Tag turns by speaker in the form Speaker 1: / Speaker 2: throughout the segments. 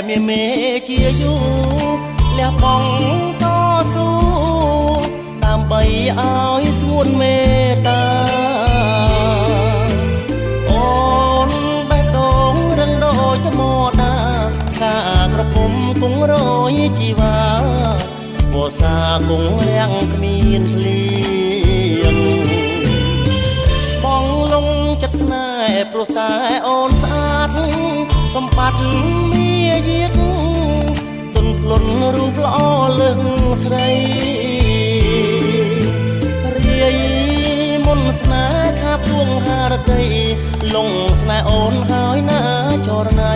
Speaker 1: មេមេជាយូលះបង់តស៊ូដើម្បីឲ្យស្ងួនមេត្តាអូនបេះដូងរឹងដូចថ្មដាខាក្រពុំគង់រយជីវ៉ាវស្សាគង់រាំងគ្មានភ្លៀងបងលងចិត្តស្នេហ៍ព្រោះតែអូនស្អាតសម្បត្តិមាយាទទុនភ្លុនរូបល្អលើកស្រីរាយមុនស្នេហ៍ខាបួងហារតីលងស្នេហ៍អូនហើយណាចរណៃ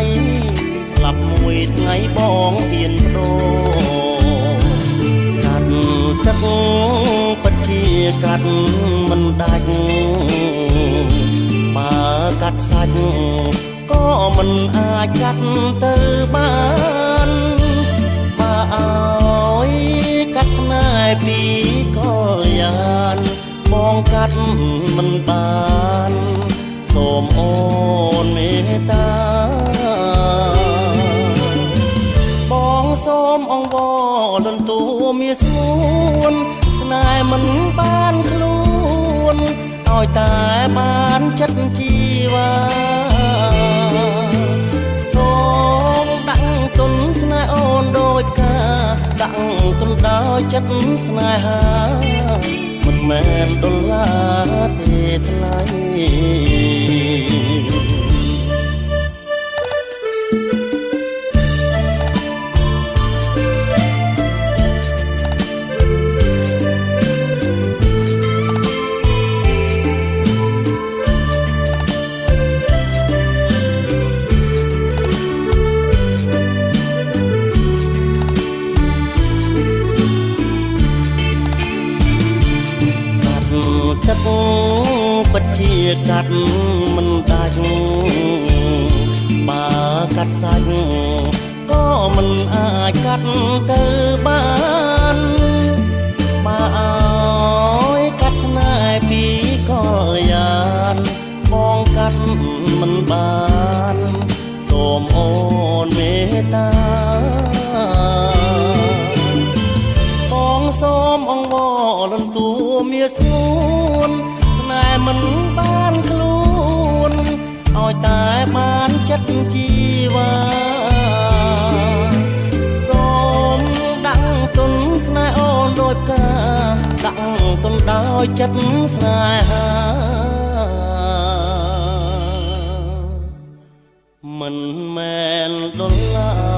Speaker 1: ស្លាប់មួយថ្ងៃបងហ៊ានប្រកាត់ទឹកពិតជាកាត់មិនដាច់បើកាត់សាច់ក៏មិនអាចកាត់ទៅបានបើឲ្យកាត់ស្នេហ៍ពីក៏យ៉ានបងកាត់មិនបានសូមអូនមេត្តាបងសូមអង្វរលន្ទូមាសស្ងួនស្នេហ៍មិនបានខ្លួនឲ្យតែបានចិត្តជីវ៉ាសូមដាក់ទុនស្នេហ៍អូនដូចកាដាក់ទុនដោយចិត្តស្នេហាមិនមែនដុល្លារទេថ្លៃទឹកពិតជាកាត់មិនដាច់បើកាត់សាច់ក៏មិនអាចកាត់ទៅបានបើឲ្យកាត់ស្នេហ៍ពីក៏យ៉ានបងកាត់មិនបានសូមអូនមេត្តាបងសូមអង្វរលន្ទូមាសស្ងួនស្នេហ៍មិនបានខ្លួនឲ្យតែបានចិត្តជីវ៉ាសូមដាក់ទុនស្នេហ៍អូនដូចកាដាក់ទុនដោយចិត្តស្នេហាមិនមែនដុល្លា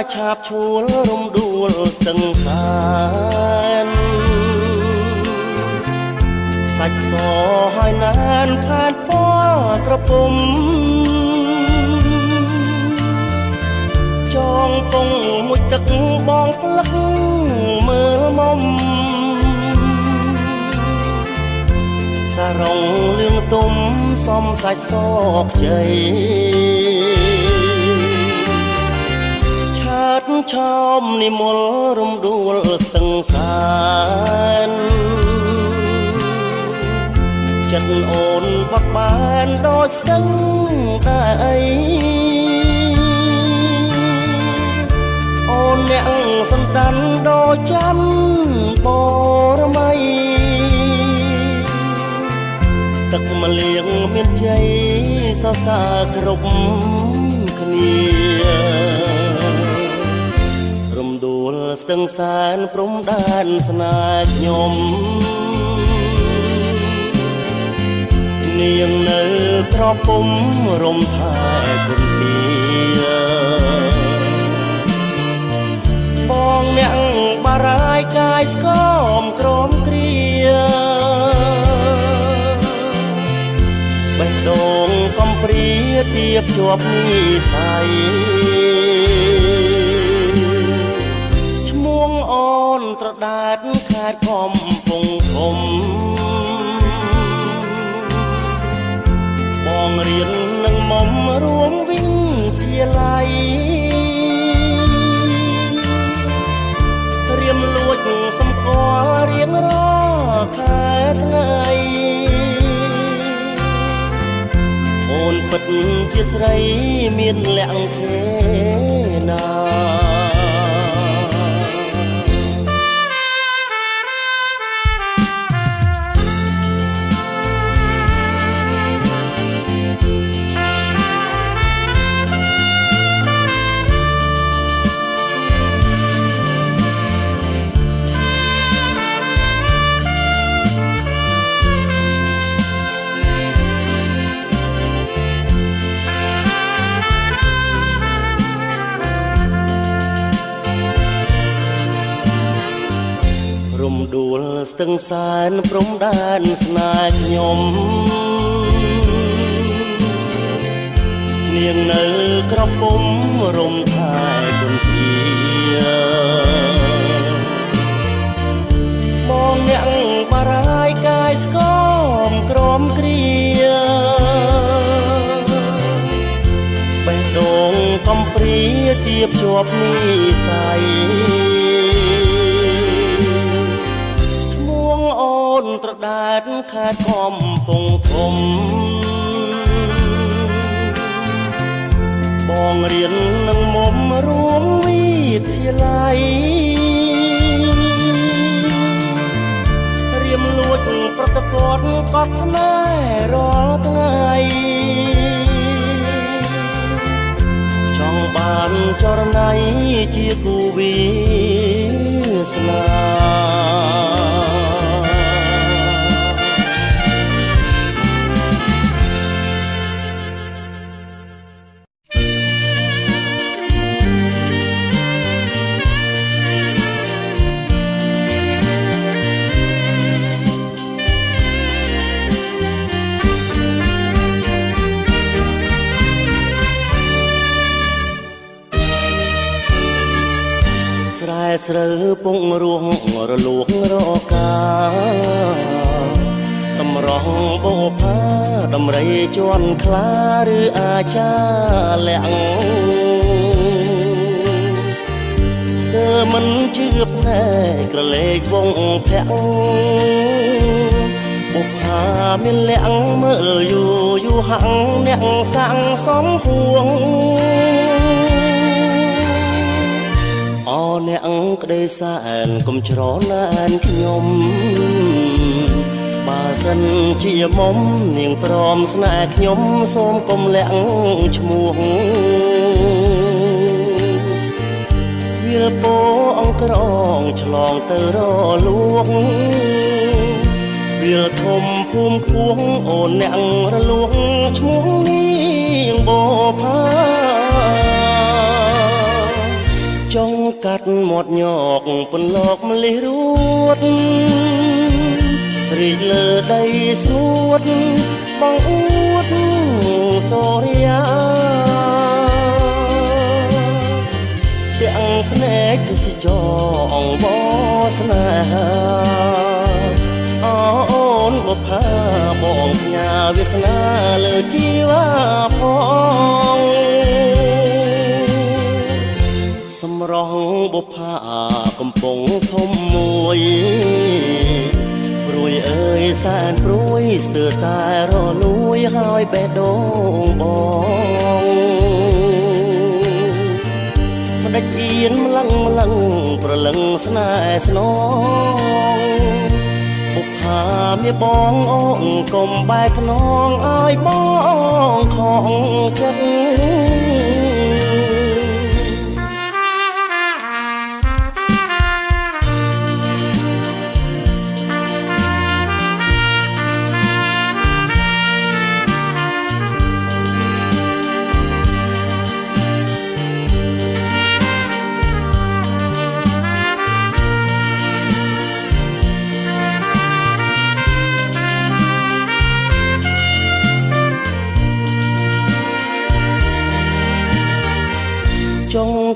Speaker 1: រឆាបឈួលរំដួលស្ទឹងខានសាច់សហើយណានផាតពណ៌ក្រពុំចងពងមួយទឹកបងផ្លឹកមើលមុំសារងលឿងទុំសំសាច់សខ្ចីឆោមនិមលរំដួលស្ទឹងសានចិត្តអូនបាក់បានដូចស្ទឹងដីអូនអ្នកសំដានដូចច័ន្ទបរមី ទឹកម្លៀងមានជ័យសរសើរគ្រប់គ្នារំដួលស្ទឹងសានព្រំដែនស្នេហ៍ខ្ញុំនាងនៅក្រពុំរំថែគុនធា ជាប់និស័យឈ្មោះអូនត្រដាតខេត្តកំពង់ធំបងរៀននឹងមុំរួមវិញជាឡៃរៀមលួចសម្គាល់រៀងរាល់ខែថ្ងៃអូនពិតជាស្រីមានលក្ខខេណាដួលស្ទឹងសែនព្រំដែនស្នេហ៍ខ្ញុំនាងនៅក្រពុំរំថែគុនធាបងអ្នកបារាយកាយស្គមក្រមគ្រាបេះដូងកំព្រាទៀបជាប់និស័យត្រដាតខេត្តកំពង់ធំបងរៀននឹងមុំរួមវិទ្យាល័យរៀមលួចប្រតិបត្តិកត់ស្នេហ៍រាល់ថ្ងៃចង់បានចរណៃជាគូវាសនាស្រូវពងរួងរលួងរកាសម្រងបោផាដំរីជន់ខ្លាឬអាចាលាក់ស្ទើមិនជឿភ្នែកក្រឡេកវងភ័ក្របុផាមានលាក់មើលយូរហាំងអ្នកសាំងសំហួងអ្នកក្តីសែនកុំច្រណែនខ្ញុំបើសិនជាមុំនាងព្រមស្នេហ៍ខ្ញុំសូមកុំលាក់ឈ្មោះវាលពោអង្គក្រងឆ្លងទៅរលួងវាលធំភូមិខួងអូនអ្នករលួងឈ្មោះនាងបោផាចង់កាត់មាត់ញកពន្លកម្លេះរួតរីកលើដីស្ងួតបងអួតសូរិយាទាំងភ្នែកសិចអងបស្នេហាអូនបុផាបងផ្ញើវាសនាលើជីវ៉ាផងសម្រងបុផាកំពុងធំមួយព្រួយអើយសែនព្រួយស្ទើរតែរលួយហើយបេះដូងបងមិនដេចអៀនម្លឹងប្រលឹងស្នេហ៍ស្នងបុផាមានបងអូនកុំបែកខ្នងឲ្យបងខងចិត្ត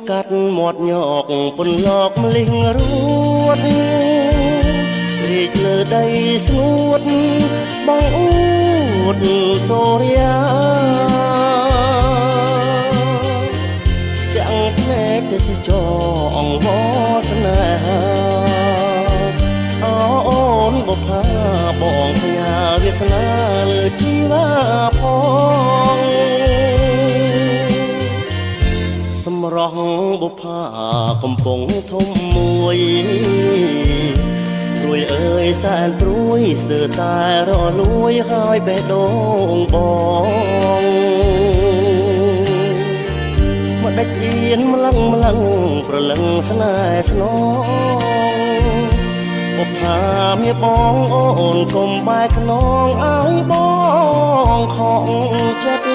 Speaker 1: កាត់មាត់ញកពន្លកម្លេះរួតរីកលើដីស្ងួតបងអួតសូរិយាទាំងភ្នែកទេសចរអង្វរស្នេហាអូនបុប្ផាបងផ្ញើវាសនាលើជីវាផងសម្រស់បុប្ផាកំពុងធំមួយព្រួយអើយសែនព្រួយស្ទើរតែរលួយហើយបេះដូងបងមកដាច់អៀនម្លឹងប្រលឹងស្នេហ៍ស្នងបុប្ផាមាបងអូនកុំបែកខ្នងឲ្យបងខកចិត្ត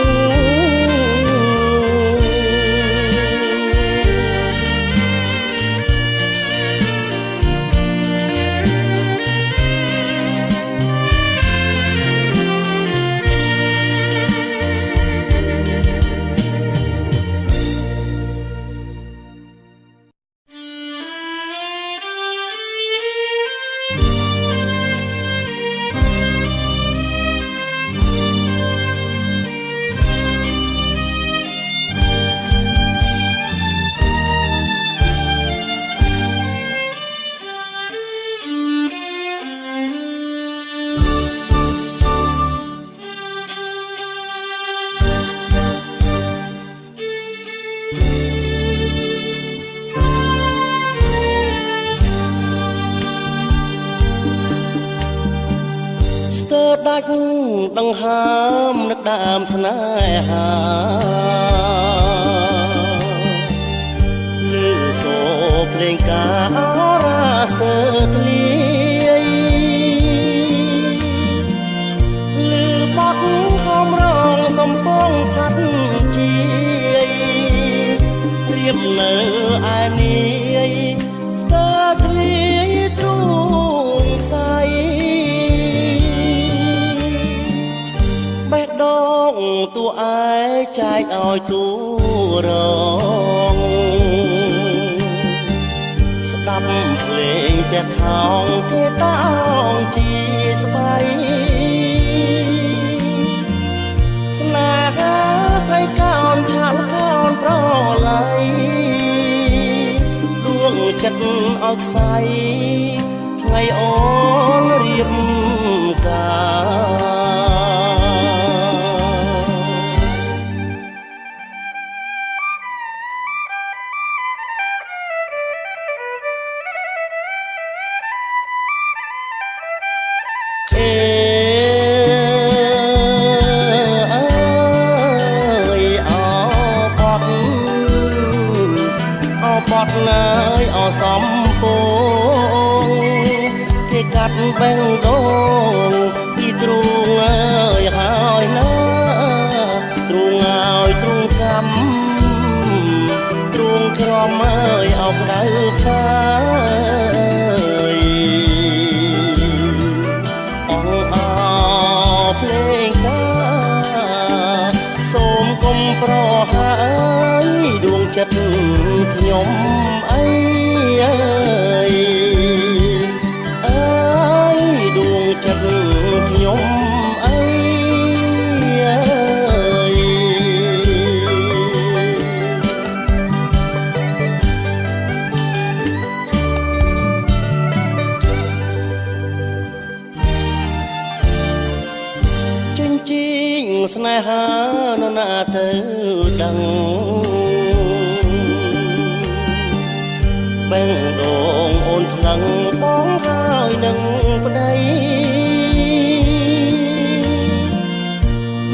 Speaker 1: ដាច់ដង្ហើមនឹកដើមស្នេហាលឺសូរភ្លេងការអរ៉ាស្ទើរធ្លាយលឺបទខំរងសំពងផាត់ជាយរៀបនៅឯនាយស្ទើរធ្លាយទ្រូងខ្សែបេះដូងតួឯចែកឲ្យតួរងស្ដាប់ភ្លេងតែថោងគេតោងជាស្បៃស្នេហាត្រីកោនឆាលកោនប្រឡ័យដួងចិត្តឲ្យខ្សែថ្ងៃអូនរៀបការសំពងគេកាត់បេះដូងពីទ្រូងអើយហើយណាទ្រូងឲ្យទ្រូងកម្មទ្រូងក្រមអើយអោបដៅផ្សាយអងអោភ្លេងការសូមកុំប្រហើយដួងចិត្តខ្ញុំអីអើយដួងចិត្តខ្ញុំអីចិញ្ចៀងស្នេហានរណាទៅដឹងបេះដូងអូនថ្លឹងបងហើយនឹងប្តី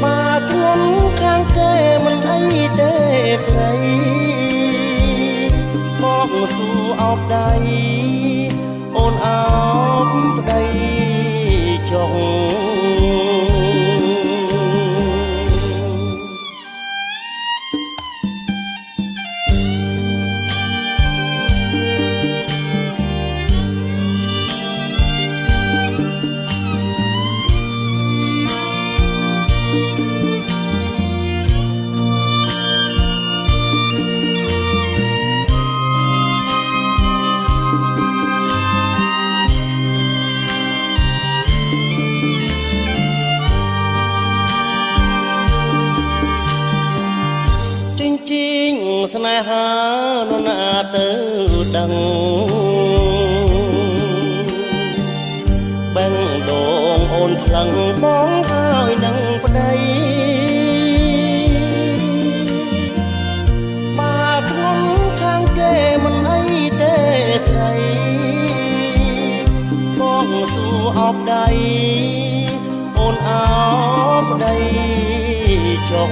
Speaker 1: មកទ្រាំខាងគេមិនអីទេស្រីមកសួរអោបដៃអូនអោបប្តីចុង ស្នេហានរណាទៅដឹងបែងដងអូនថ្លឹងបងហើយនឹងប្តីបាក្នុងខាងគេមិនអីទេស្រីបងសួរអបដៃអូនអោបប្តីចុង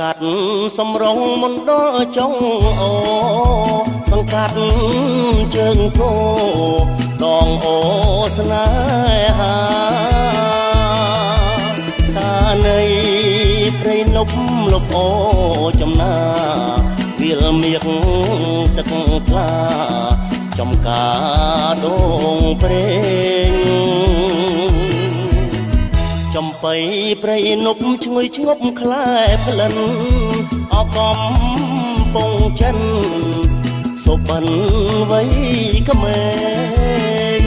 Speaker 1: កាត់សំរងមុនដល់ចុងអូសង្កាត់ជើងគោដងអូស្នេហាតានៃព្រៃនប់លប់អូចំណាវាលមៀកទឹកថ្លាចំការដងព្រេងចំបៃព្រៃនប់ឈ្ងុយឈ្ងប់ខ្លែក្លិនអបអំពងចិនសុបិនវ័យក្មេង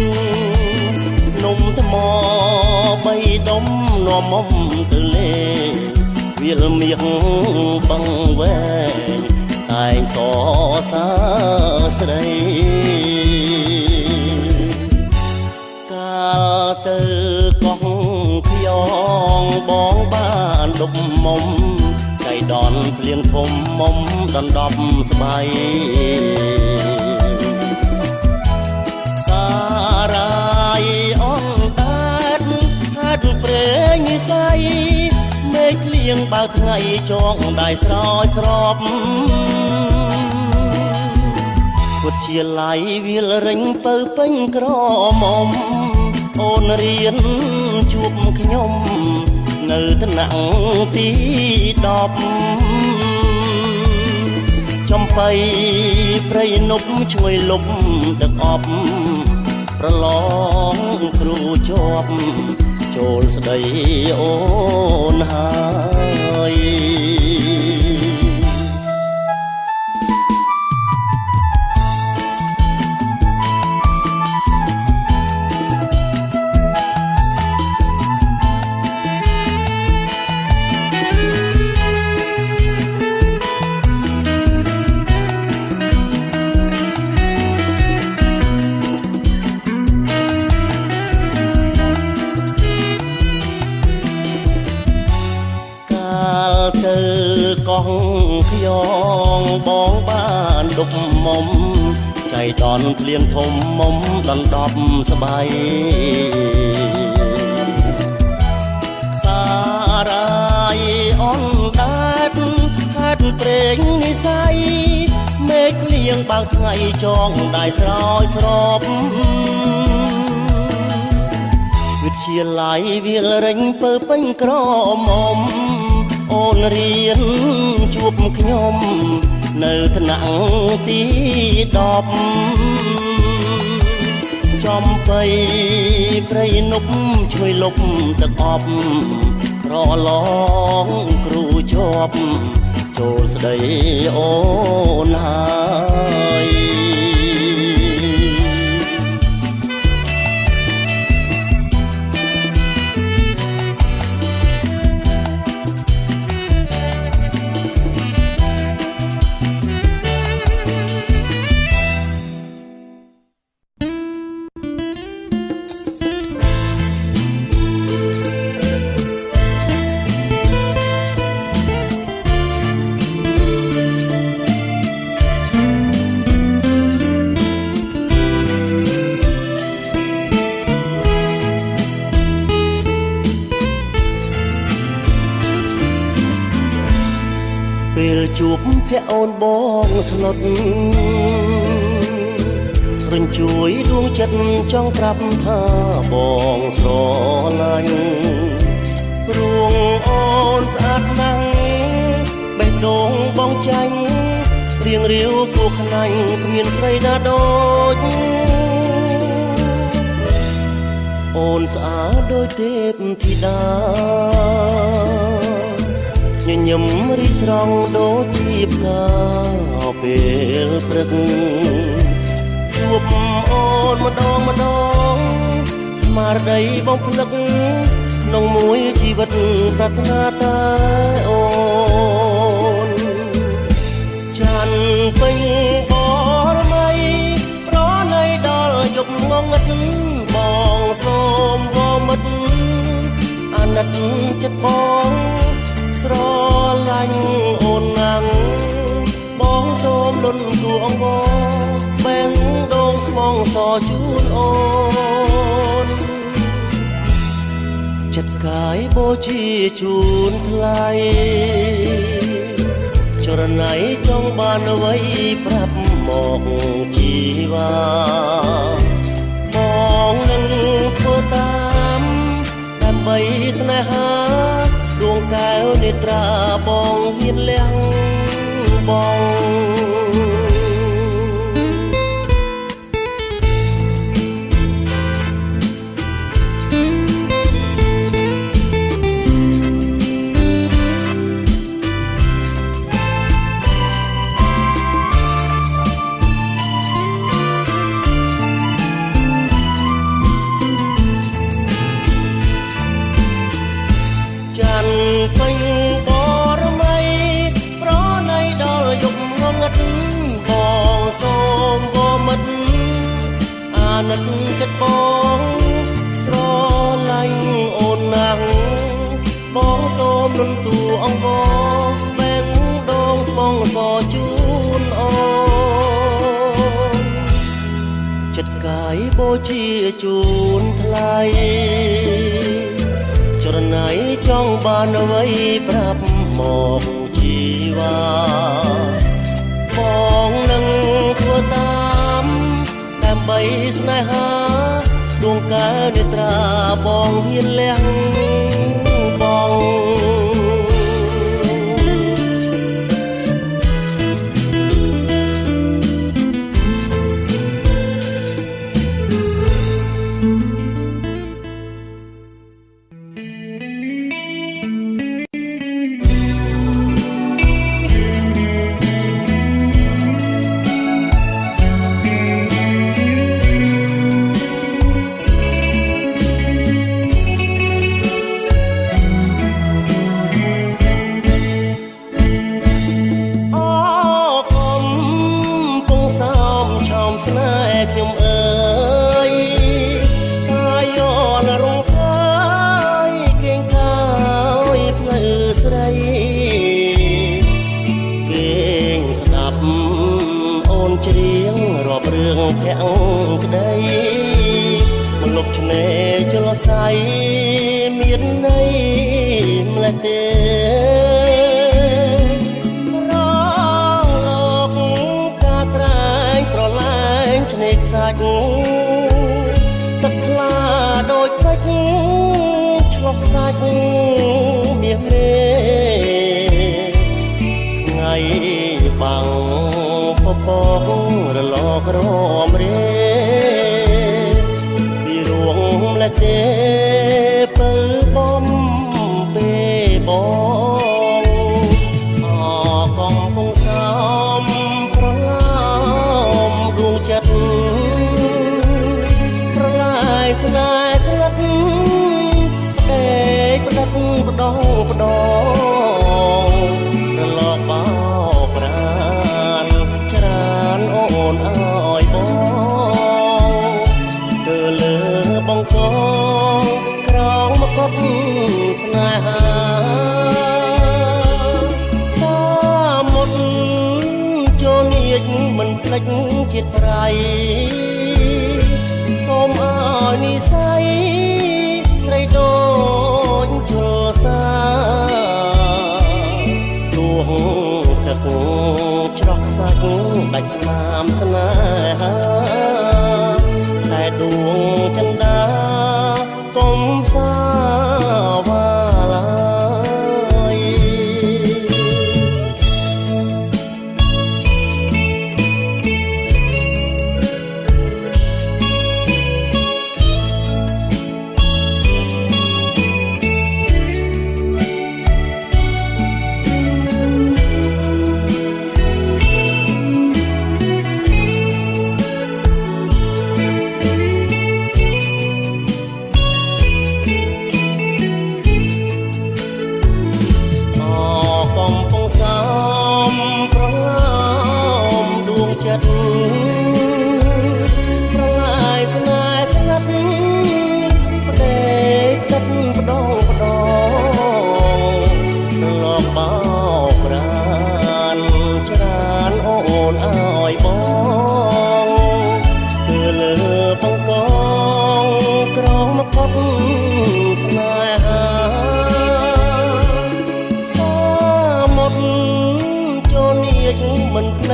Speaker 1: នំថ្មបីដុំនាំមុំទៅលេវាលមៀងបងវែងតែងសរសាស្រីកាលទៅកោះខ្យងបងបានដុបមុំចៃដនភ្លៀងធំមុំដណ្ដប់ស្បៃសារ៉ាយអនដាតហាត់ព្រេងនិស័យមេឃលៀងបើថ្ងៃចងដៃស្រោចស្រពពុតជាឡៃវាលរិញពៅពេញក្រមុំអូនរៀនជួបខ្ញុំនៅថ្នាក់ទី10ចំបៃព្រៃនប់ឈ្ងុយលប់ទឹកអប់ប្រឡងគ្រូជាប់ចូលស្ដីអូនហើយទៅកោះខ្យងបងបានដុបមុំចៃដនភ្លៀងធំមុំដណ្ដប់ស្បៃសារ៉ាយអនដាតហាត់ព្រេងនិស័យមេឃលៀងបើថ្ងៃចងដៃស្រោចស្រពវិទ្យាល័យវាលរិញពើពេញក្រមុំអូនរៀនជួបខ្ញុំនៅថ្នាក់ទី10ចំបៃព្រៃនប់ជួយលប់ទឹកអប់ប្រឡងគ្រូជាប់ចូលស្ដីអូនហើយពេលជួបភ័ក្រអូនបងស្លុតរញ្ជួយដួងចិត្តចង់ប្រាប់ថាបងស្រឡាញ់ព្រួងអូនស្អាតណាស់បេះដូងបងចាញ់រៀងរាវគួរខ្លាញ់គ្មានស្រីណាដូចអូនស្អាតដូចទេពធីតាញញឹមរីស្រង់ដូចជាផ្កាពេលព្រឹកជួបអូនម្ដងស្មារតីបងភ្លឹកក្នុងមួយជីវិតប្រាថ្នាតែអូនច័ន្ទពេញបរមៃប្រណីដល់យប់ងងឹតបងសូមវមិតអាណិតចិត្តបងស្រឡាញ់អូនណាំងបងសូមលន់គួរអង្វរបែងដងស្មងសជូនអូនចិត្តកាយបូជាជូនថ្លៃ ចរណៃចង់បានអ្វីប្រាប់មកជីវ៉ាបងនឹងធ្វើតាមដើម្បីស្នេហាដួងកែវនេត្រាបងហ៊ានលះបងចាន់ពេញបរមីប្រណៃដល់យប់ងងឹតបងសូមវមិតអាណិតចិត្តបងស្រឡាញ់អូនណាស់បងសូមលន់ទូអង្គបែងដងស្មងសជូនអូនចិត្តកាយបូជាជូនថ្លៃចរណៃចង់បានអ្វីប្រាប់មកជីវ៉ាបងនឹងធ្វើតាមដើម្បីស្នេហាដួងកែវនេត្រាបងហ៊ានលះបងស្នេហ៍ខ្ញុំអើយសាយនរងកាយគេងកាយផ្លូវស្រីគេងស្ដាប់អូនច្រៀងរាប់រឿងភក្តីមកលុបឆ្នេរចលស័យមានន័យម្លេះទេសាច់ទឹកខ្លាដូចពេជ្រឆ្លុះសាច់មាសមេថ្ងៃបាំងពពករលករមរេពីរួងម្លេះទេពើបំពេបងអកំពុងសំប្រឡំដួងចិត្តស្នេហ៍ស្ងាត់តែផ្ដិតផ្ដងផ្ដងរលកបោកប្រានច្រានអូនអើយបងទៅលើបងកងក្រងមកុដស្នេហាសាមុតចូលនាចមិនភ្លេចជាតិប្រៃសូមឲ្យនិស័យស្រីដូចជលសាដួងទឹកច្រោះសាច់ដាច់ស្នាមស្នេហាតែដួងចិន្តាកុំសាវ៉ាឡើយ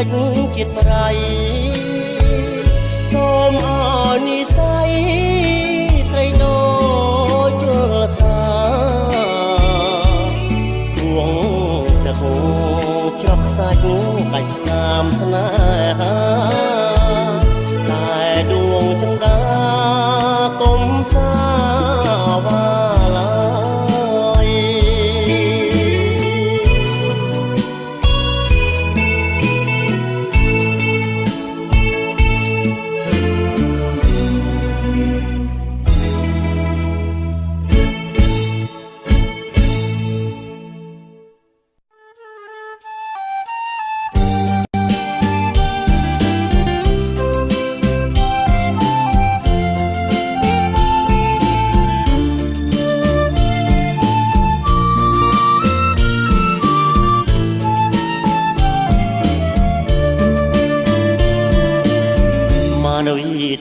Speaker 1: ចជាតិប្រៃសូមអើយនិស័យស្រីដូចជលសាដួងទឹកច្រកខ្សាច់ដាច់ស្នាមស្នេហាតែដួងចង្ដាកុំសាវ៉ា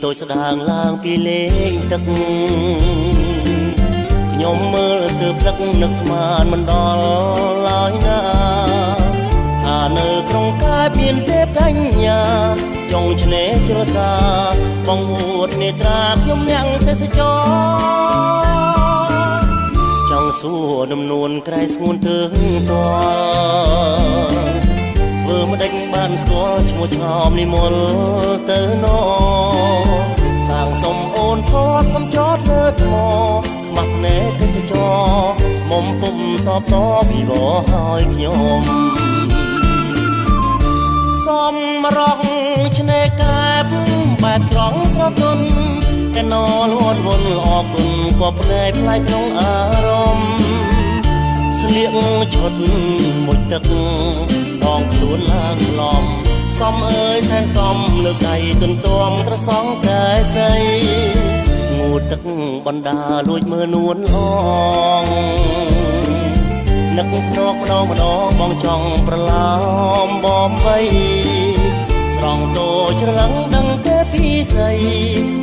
Speaker 1: តូចស្ដាងឡើងពីលេងទឹកខ្ញុំមើលស្ទើរព្រឹកនឹកស្មានមិនដល់ឡើយណាថានៅក្នុងកាយមានទេពកញ្ញាចង់ឆ្នេរជ្រសាបងអួតនេត្រាខ្ញុំយ៉ាងទេសចរចង់សួរដំនួនក្រៃស្ងួនទើងតធ្វើមិនដេញបានស្គាល់ឈ្មោះឆោមនិមលទៅណសាងសុំអូនថតសំចតលើថ្មខ្មាស់ណែទេសចរមុំពុំតបតពីវហើយខ្ញុំសំរងឆ្នេរកែបបែបស្រងស្រទន់កណោលវត្តវល់អរគុណក៏ភ្នែកផ្លែក្នុងអារម្មណ៍ស្លៀកឈុតមួយទឹកដងខ្លួនឡើងឡំសំអើយសែនសំលើកដៃទន្ទាំត្រសងតែស័យងូតទឹកបណ្ដាលួចមើលនួនអងនឹកភ្នក់ម្ដងម្ដងបងចង់ប្រឡោមបំបីស្រង់តូច្រឡឹងដឹងទេពីស្អី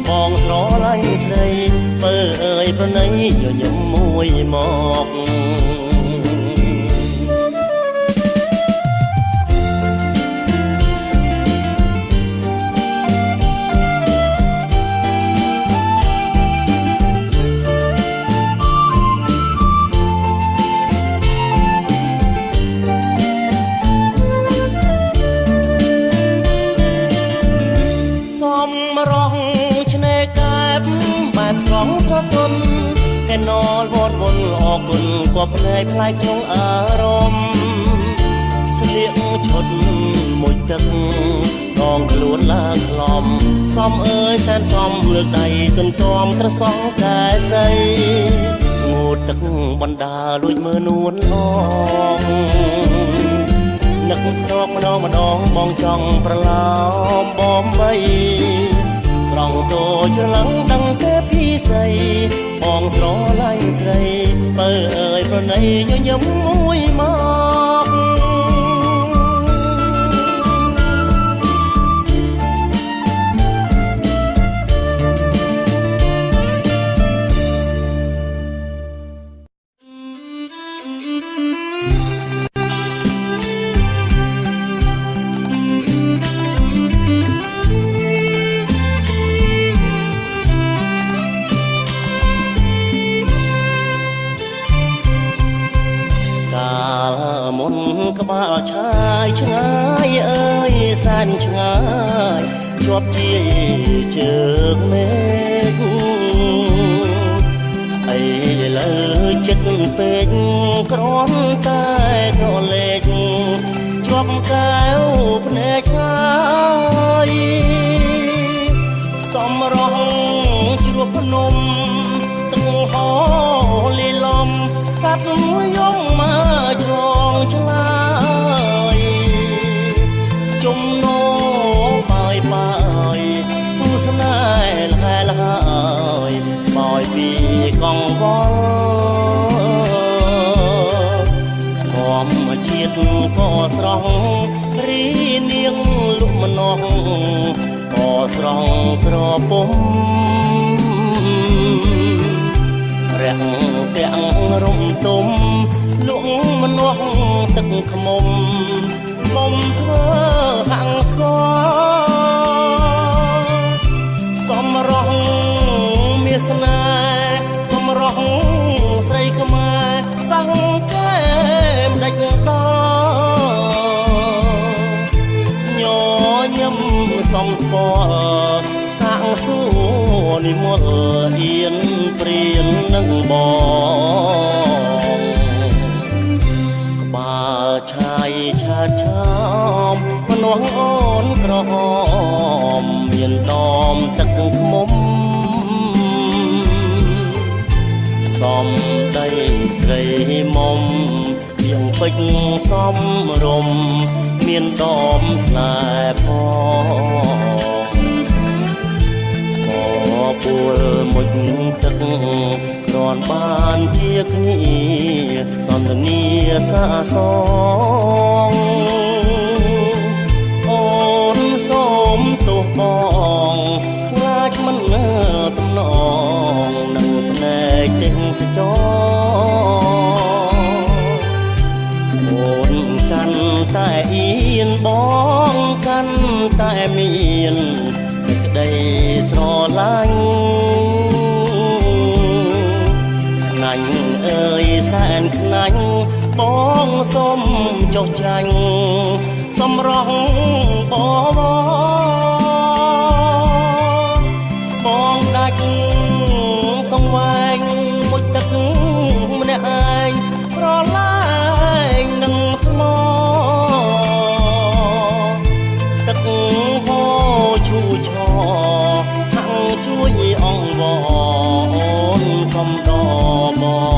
Speaker 1: បងស្រឡាញ់ស្រីបើអើយប្រណីញញឹមមួយមកស្រងស្រទន់កែណោលវត្តវល់អរគុណក៏ភ្នែកផ្លែក្នុងអារម្មណ៍ស្លៀកឈុតមួយទឹកដងខ្លួនឡើងក្លំសំអើយសែនសំលើកដៃទន្ទាំត្រសងតែស័យងូតទឹកបណ្ដាលួចមើលនួនអងនឹកភ្នក់ម្ដងម្ដងបងចង់ប្រឡោមបំបីស្រង់តូច្រឡឹងដឹងទេពីស្អីបងស្រឡាញ់ស្រីបើអើយប្រណីញញឹមមួយមកក្បាលឆាយឆ្ងាយអើយសែនឆ្ងាយជាប់ជាជើងមេឃអីលើចិត្តពេកក្រន់តែក៏លេចជាប់កែវភ្នែកហើយសំរងជ្រោះភ្នំទឹកហោលីលំសัตว์មួយយំមកច្រងឆ្លាជំនោបាយបាយទូស្នេហ៍លហែលហើយស្បយពីកងវល់ធម្មជាតិក៏ស្រស់រីនាងលក់ម្នោះក៏ស្រស់ក្រពុំរាំងទាំងរំទុំលក់ម្នោះទឹកខ្មុំមុំធ្វើហាំង ពណ៌សាំងសួរនិមលអៀនព្រៀននឹងបងក្បាលឆាយឆាតឆោមមនុស្សអូនក្រហមមានដមទឹកខ្មុំសំដីស្រីមុំៀងពេជ្រសំរំមានដមស្នេហ៍ផងពួលមុជទឹកគ្រាន់បានជាគ្នាសន្ទនាសាសងអូនសូមទោសបងខ្លាចមិនទំនងនឹងភ្នែកទាំងសចអូនកាន់តែអៀនបងកាន់តែមានសេចក្តីស្រឡាញ់ខ្នាញ់អើយសែនខ្នាញ់បងសូមចុះចាញ់សម្រស់បងដាច់សង្វែងមួយទឹកម្នាក់ឯងប្រឡាយនឹងថ្មទឹកហូរឈូឆហាំងជួយអង្វរអូនកុំដបង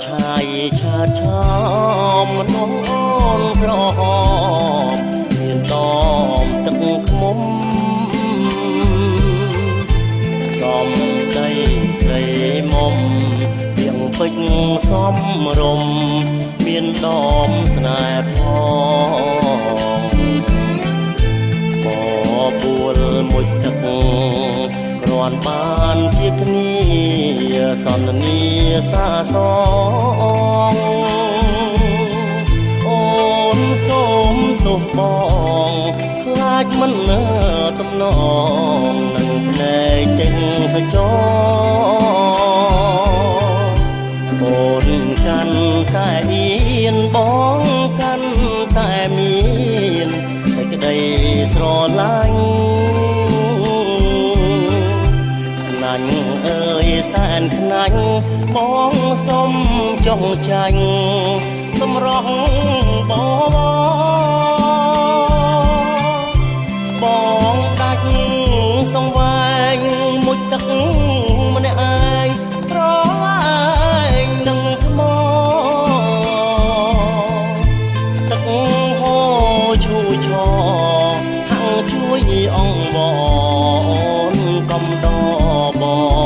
Speaker 1: ឆាយឆាតឆោមមនុស្សអូនក្រហមមានដមទឹកខ្មុំសំដីស្រីមុំៀងពេជ្រសំរំមានដមស្នេហ៍ផងពួលមួយទឹកគ្រាន់បានជាគ្នាសន្ទនាសាសងអូនសូមទោសបងខ្លាចមិនទំនងនឹងភ្នែកទាំងសចអូនកាន់តែអៀនបងកាន់តែមានសេចក្តីស្រឡាញ់ខ្នាញ់អើយសែនខ្នាញ់បងសុំចុះចាញ់សម្រស់បងដាច់សង្វែងមួយទឹកម្នាក់ឯងប្រឡាយនឹងថ្មទឹកហូរឈូឆហាំងជួយអង្វរអូនកុំដបង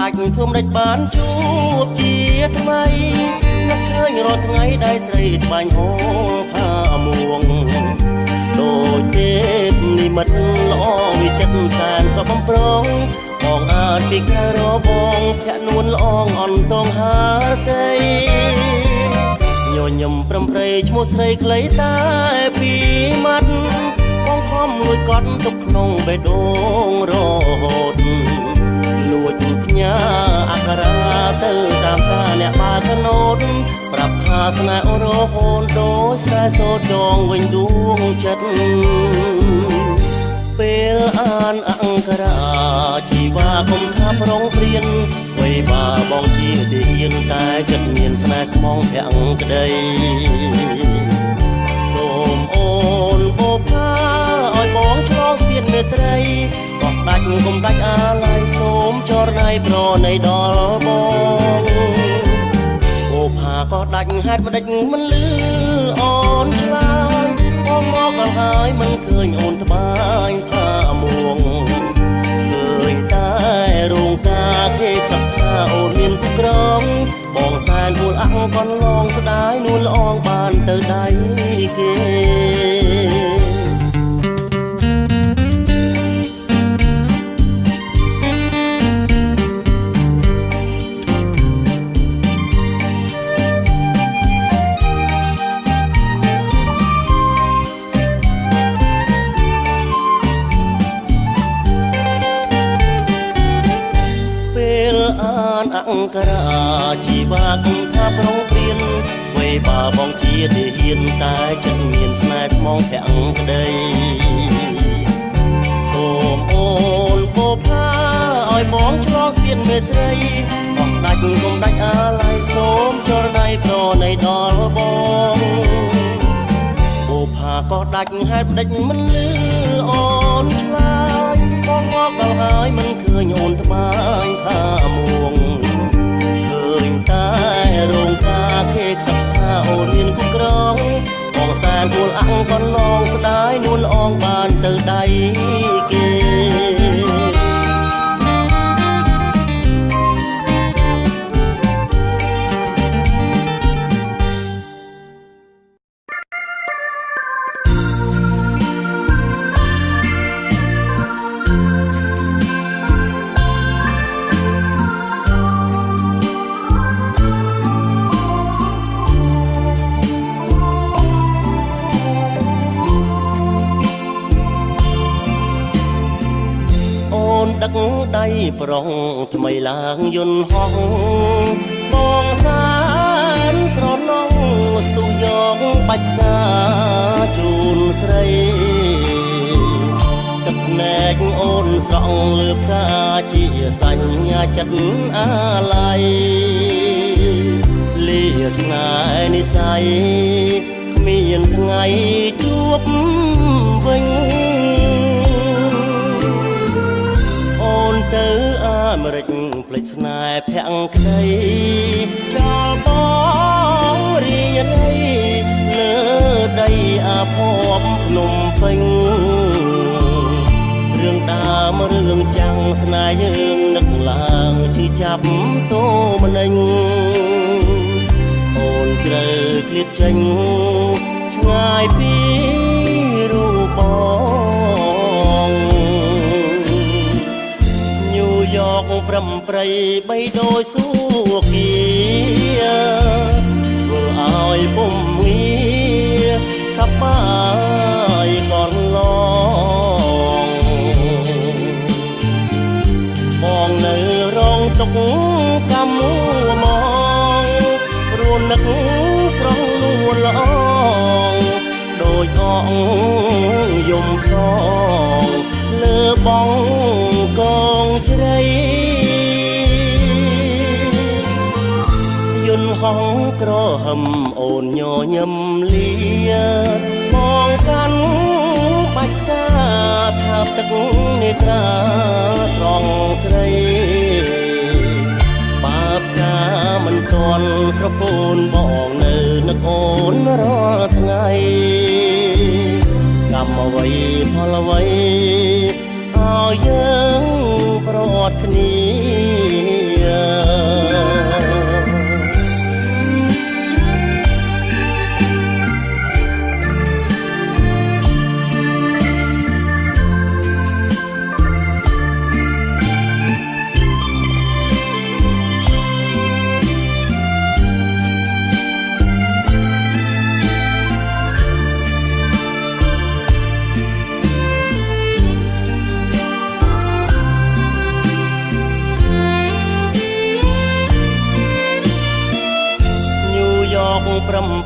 Speaker 1: ដាច់ភូមិដាច់បានជួបជាថ្មីនឹកឃើញរាល់ថ្ងៃដែលស្រីត្បាញហូរផាមួងដូចទេពនិមិត្តល្អវិចិត្រសែនស្រស់បំប្រងបងអាចពីក្រៅរបងភ័ក្រនួនល្អងអន់តងហាតីញញឹមប្រំប្រែឈ្មោះស្រីខ្លីតែពីម៉ាត់បងខំលួចកត់ទុកក្នុងបេះដូងរហូតលួចផ្ញើអក្សរាទៅតាមការអ្នកបើក កណូតប្រាប់ថាស្នេហ៍អូនរហូតដូចខ្សែសូត្រចងវិញដួងចិត្តពេលអានអង្គរាជីវ៉ាកុំថាប្រងព្រៀនវ័យបាបងជាទាហានតែចិត្តមានស្នេហ៍ស្មងប្រាំងក្តីសូមអូនបបផាឲ្យបងឆ្លងស្ពានមេត្រីកោះដាច់កុំដាច់អាឡ័យសូមចរណៃប្រណីដល់បងបបផាក៏ដាច់ហេតុមិនដេចមិនលឺអូនឆ្លើយបងមកដល់ហើយមិនឃើញអូនត្បាញផាមួងឃើញតែរោងការគេសັບថាអូនមានគ្រប់គ្រងបងសែនវល់អាក់កនឡងស្ដាយនួនល្អងបានទៅដៃគេអង្គរាជីវ៉ាគុំថាប្រងព្រៀនវ័យបាបងជាទាហានតែចិត្តមានស្នេហ៍ស្មងប្រាំងក្តីសូមអូនបបផាឲ្យបងឆ្លងស្ពានមេត្រីកុំដាច់កុំដាច់អាឡ័យសូមចរណៃប្រណីដល់បងបបផាក៏ដាច់ហេតុដេចមិនលឺអូនឆ្លើយបងមកដល់ហើយមិនឃើញអូនត្បាញថាមួងតែរោងការគេសັບថាអូនមានគ្រប់គ្រងបងសែនពួលអាក់កនឡងស្ដាយនួនល្អងបានទៅដៃគេដឹកដៃប្រុងថ្មីឡើងយន្តហោះបងសានស្រឡងស្ទុះយកបាច់កាជូនស្រីទឹកភ្នែកអូនស្រង់លើផ្កាជាសញ្ញាចិត្តអាឡ័យលាស្នេហ៍និស័យគ្មានថ្ងៃជួបវិញអូនទៅអាមេរិកភ្លេចស្នេហ៍ភាំងក្តីចោលបងរៀនអីលើដីអាភ័ព្វភ្នំពេញរឿងដើមរឿងចាំងស្នេហ៍យើងនឹកឡើងជឿចាប់តូម្នេញអូនត្រូវឃ្លាតចេញឆ្ងាយពីរូបបងយកប្រំប្រៃបីដោយសួគីធ្វើឲ្យពុំងារសប្បាយកនឡងបងនៅរងទុកកម្មមួមងរួននឹកស្រស់នួនល្អងដោយអងយំសងលើបងកងជ្រៃយន្តហោះក្រហឹមអូនញញឹមលាបងកាន់បាច់កាថាបទឹកនេត្រាស្រង់ស្រីបាបកាមិនតន់ស្រពោនបងនៅនឹកអូនរាល់ថ្ងៃកម្មអ្វីផលអ្វីឲ្យយើងប្រត់គ្នា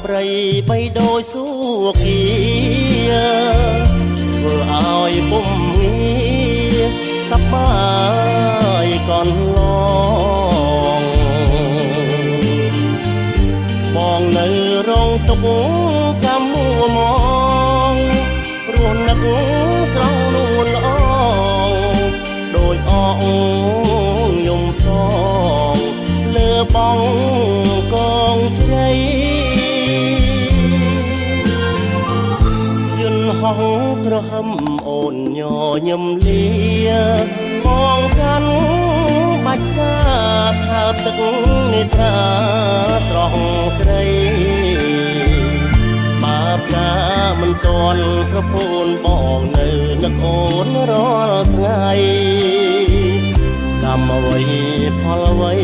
Speaker 1: ព្រៃបីដោយសួគីធ្វើឲ្យពុំងារសប្បាយកន្លងបងនៅរងទុកកម្មមួមងព្រោះនឹកស្រង់នួនអងដោយអងយំសងលើបងកងជ្រៃយន្តហោះក្រហមអូនញញឹមលាបងកាន់បាច់ការថាបទឹកនេត្រាស្រស់ស្រីបាបការមិនតន់ស្រពោនបងនៅនឹកអូនរាល់ថ្ងៃកម្មអ្វីផលអ្វី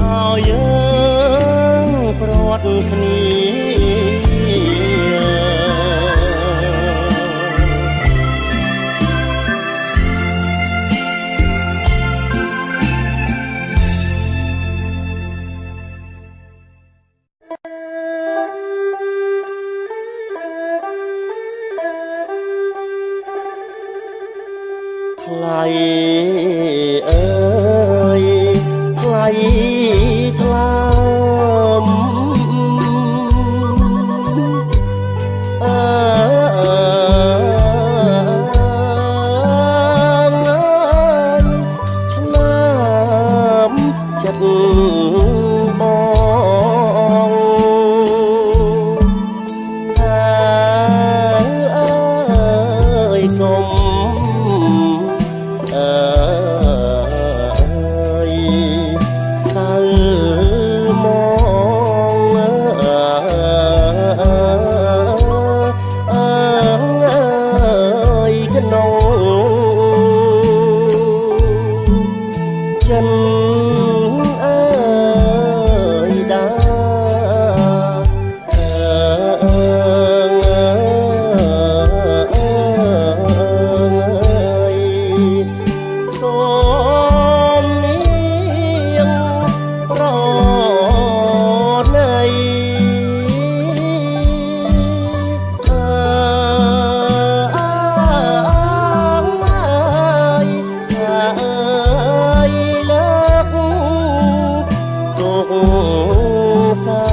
Speaker 1: ឲ្យយើងប្រត់គ្នាថ្លៃអើយថ្លៃថ្លើមអើយឆ្លើមចិត្តបងអើយកុំសៅមកក្នុងចិនអើយដាសូមនាងប្រណីលើកទុកសា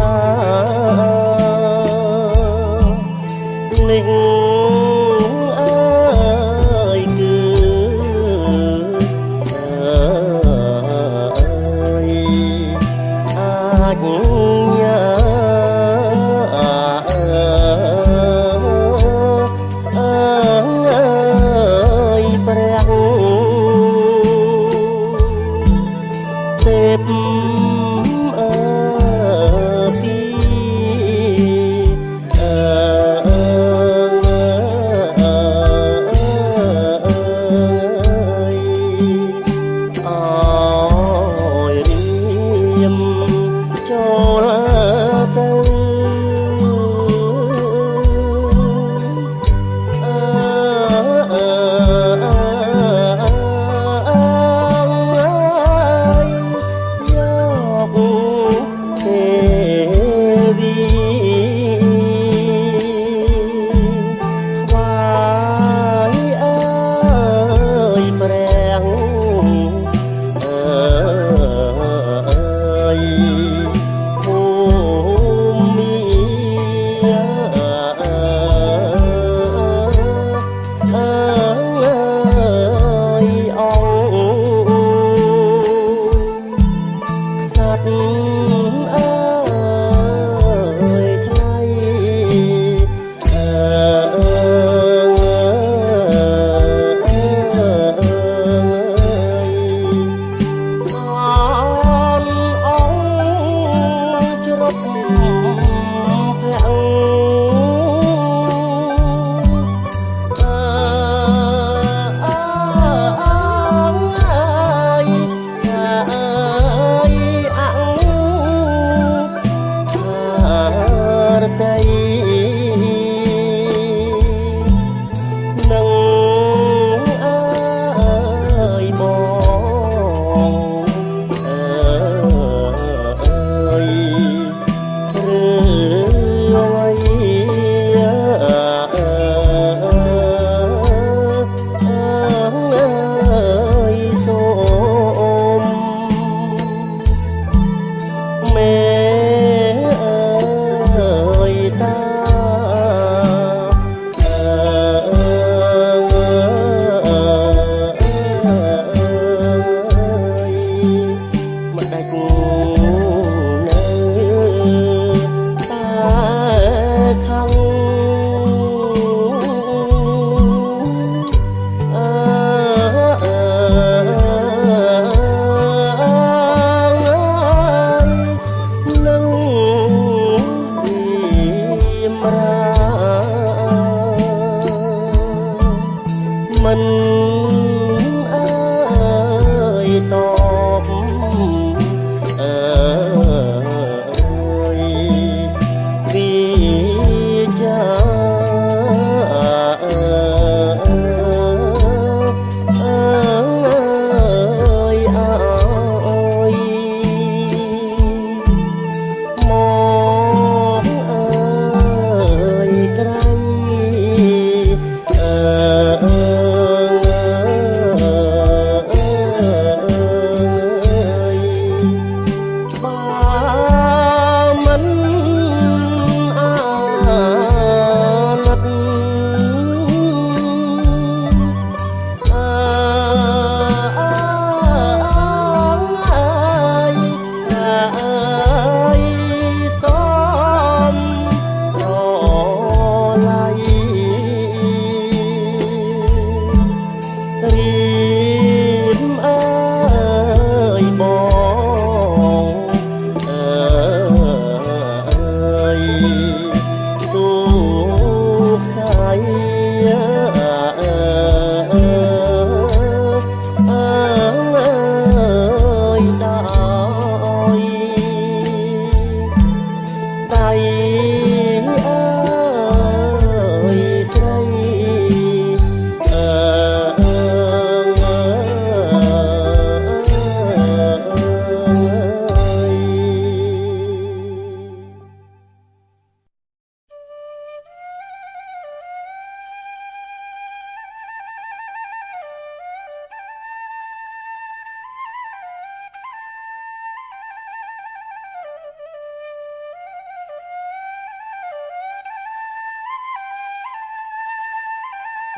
Speaker 1: នេះអើយគឺអាចញ៉ាព្រះទេពពី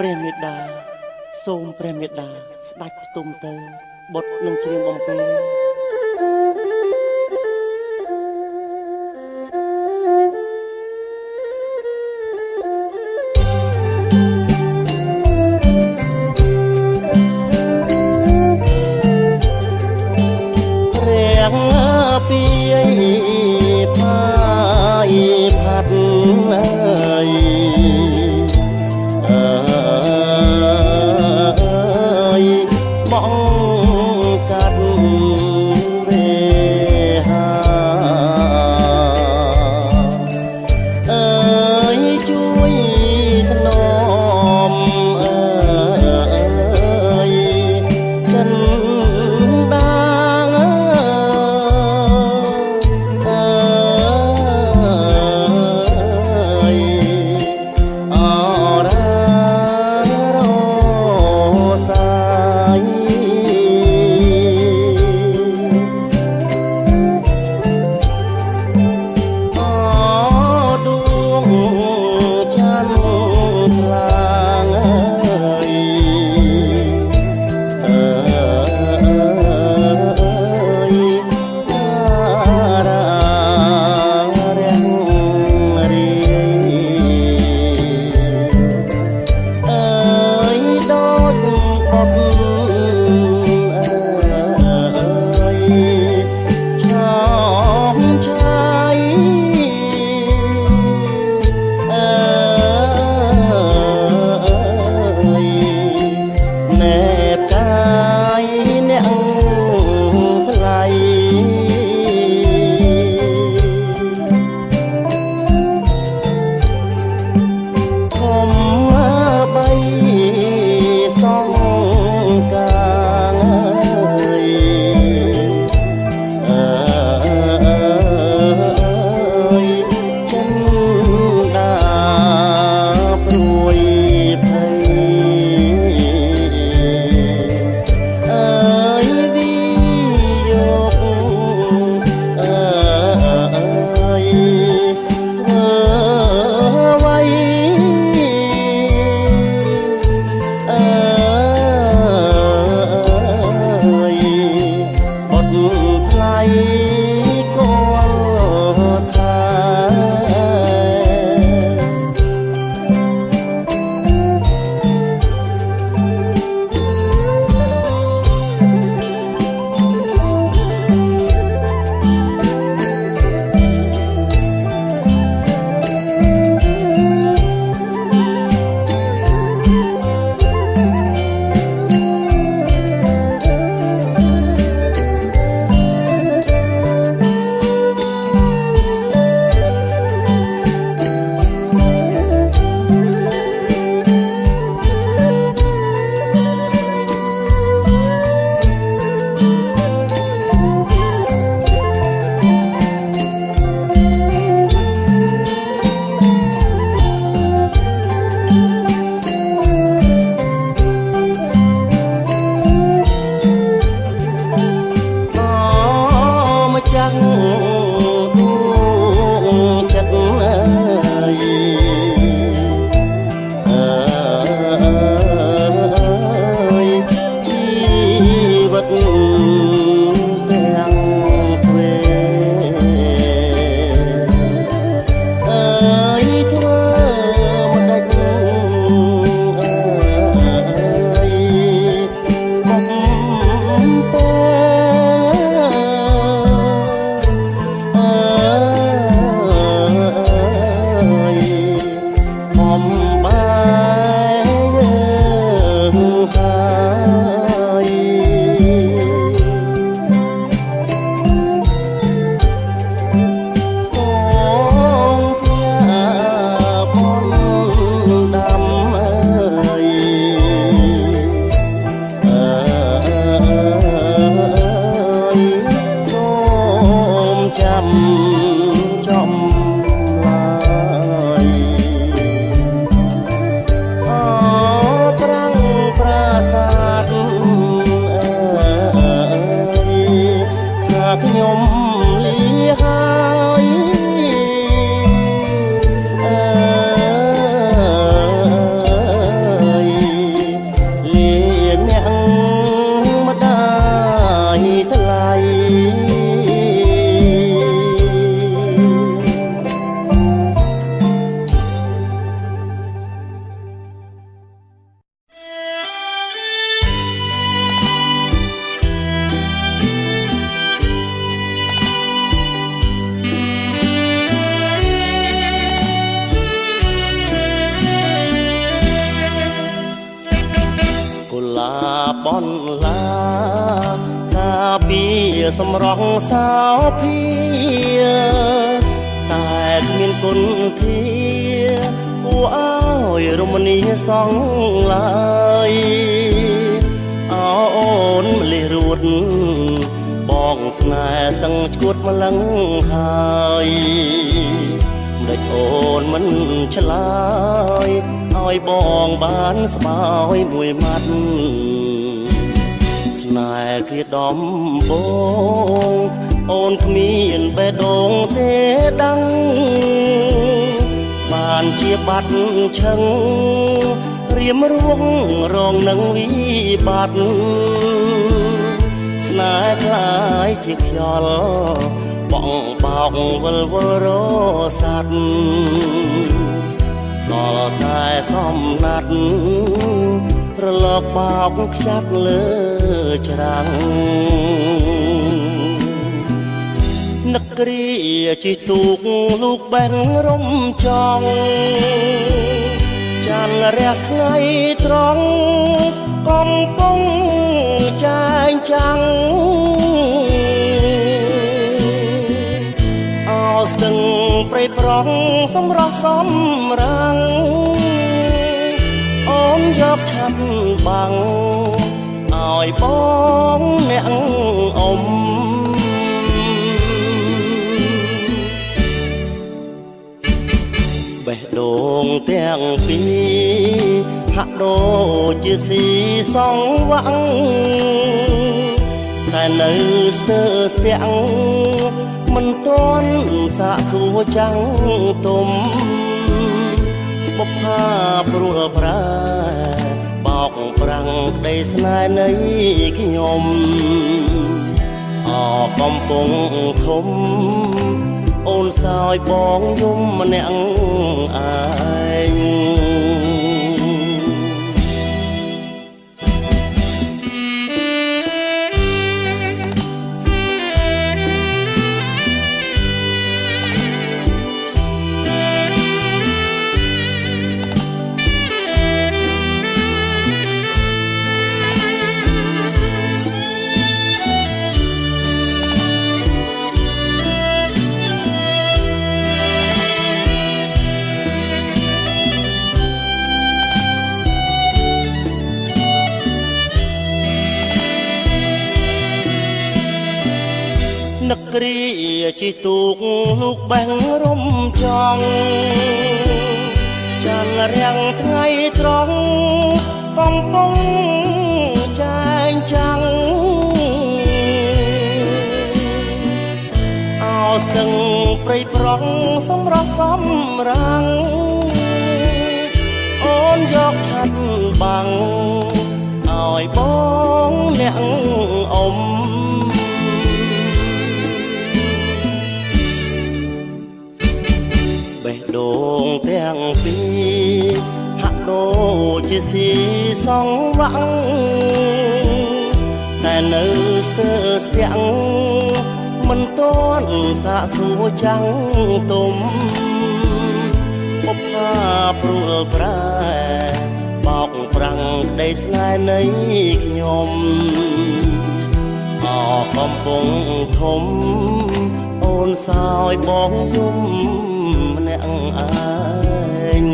Speaker 1: ព្រះមេដាសូមព្រះមេដាស្ដេចផ្ទុំទៅបុត្រនឹងច្រៀងបំពេព្រះពីផាយផាត់អើយបងកាត់ លាបនឡាការពីសម្រងសោភាតែគ្មានគុណធាគួរឲ្យរមណីសងឡើយអូនម្លេះរួតបងស្នេហ៍សឹងឈួតម្លឹងហើយម្ដេចអូនមិនឆ្លើយឲ្យបងបានស្បើយមួយម៉ាត់ស្នេហ៍គឺដំបងអូនគ្មានបេះដូងទេដឹងបានជាបាត់ឈឹងរៀមរួងរងនឹងវិបត្តិស្នេហ៍คล้ายជាខ្យល់បងបោកវិលវល់រសាត់សល់តែសំណាត់រលកបោកខ្ចាត់លើច្រាំងនឹកគ្រាជីទូកลูกแบงរំចង់ចានរះថ្ងៃត្រង់កំពុងចាញ់ចាំងអោស្ទឹងព្រៃប្រងសម្រស់សំរាំងអូនយកឆាប់បាំងឲ្យបងអ្នកអ៊ំបេះដូងទាំងពីរហាក់ដូចជាស៊ីសងវាំងតែនៅស្ទើរស្ទាំងមិនទាន់សាកសួរចាំងទុំបុប្ផាព្រួលប្រាបោកប្រាំងក្តីស្នេហ៍នៃខ្ញុំអកំពុងធំអូនសោយបងយំម្នាក់ឯងនឹកគ្រាជីទូកลูกแบงរំចង់ចានរាំងថ្ងៃត្រង់កំពុងចាញ់ចាំងអោស្ទឹងព្រៃប្រងសម្រស់សំរាំងអូនយកឆាត់បាំងឲ្យបងអ្នកអ៊ំបេះដូងទាំងពីរហាក់ដូចជាស៊ីសងវាំងតែនៅស្ទើរស្ទាំងមិនទាន់សាកសួរចាំងទុំបុប្ផាព្រួលប្រែបោកប្រាំងក្តីស្នេហ៍នៃខ្ញុំអកំពុងធំអូនសោយបងយំម្នាក់ឯង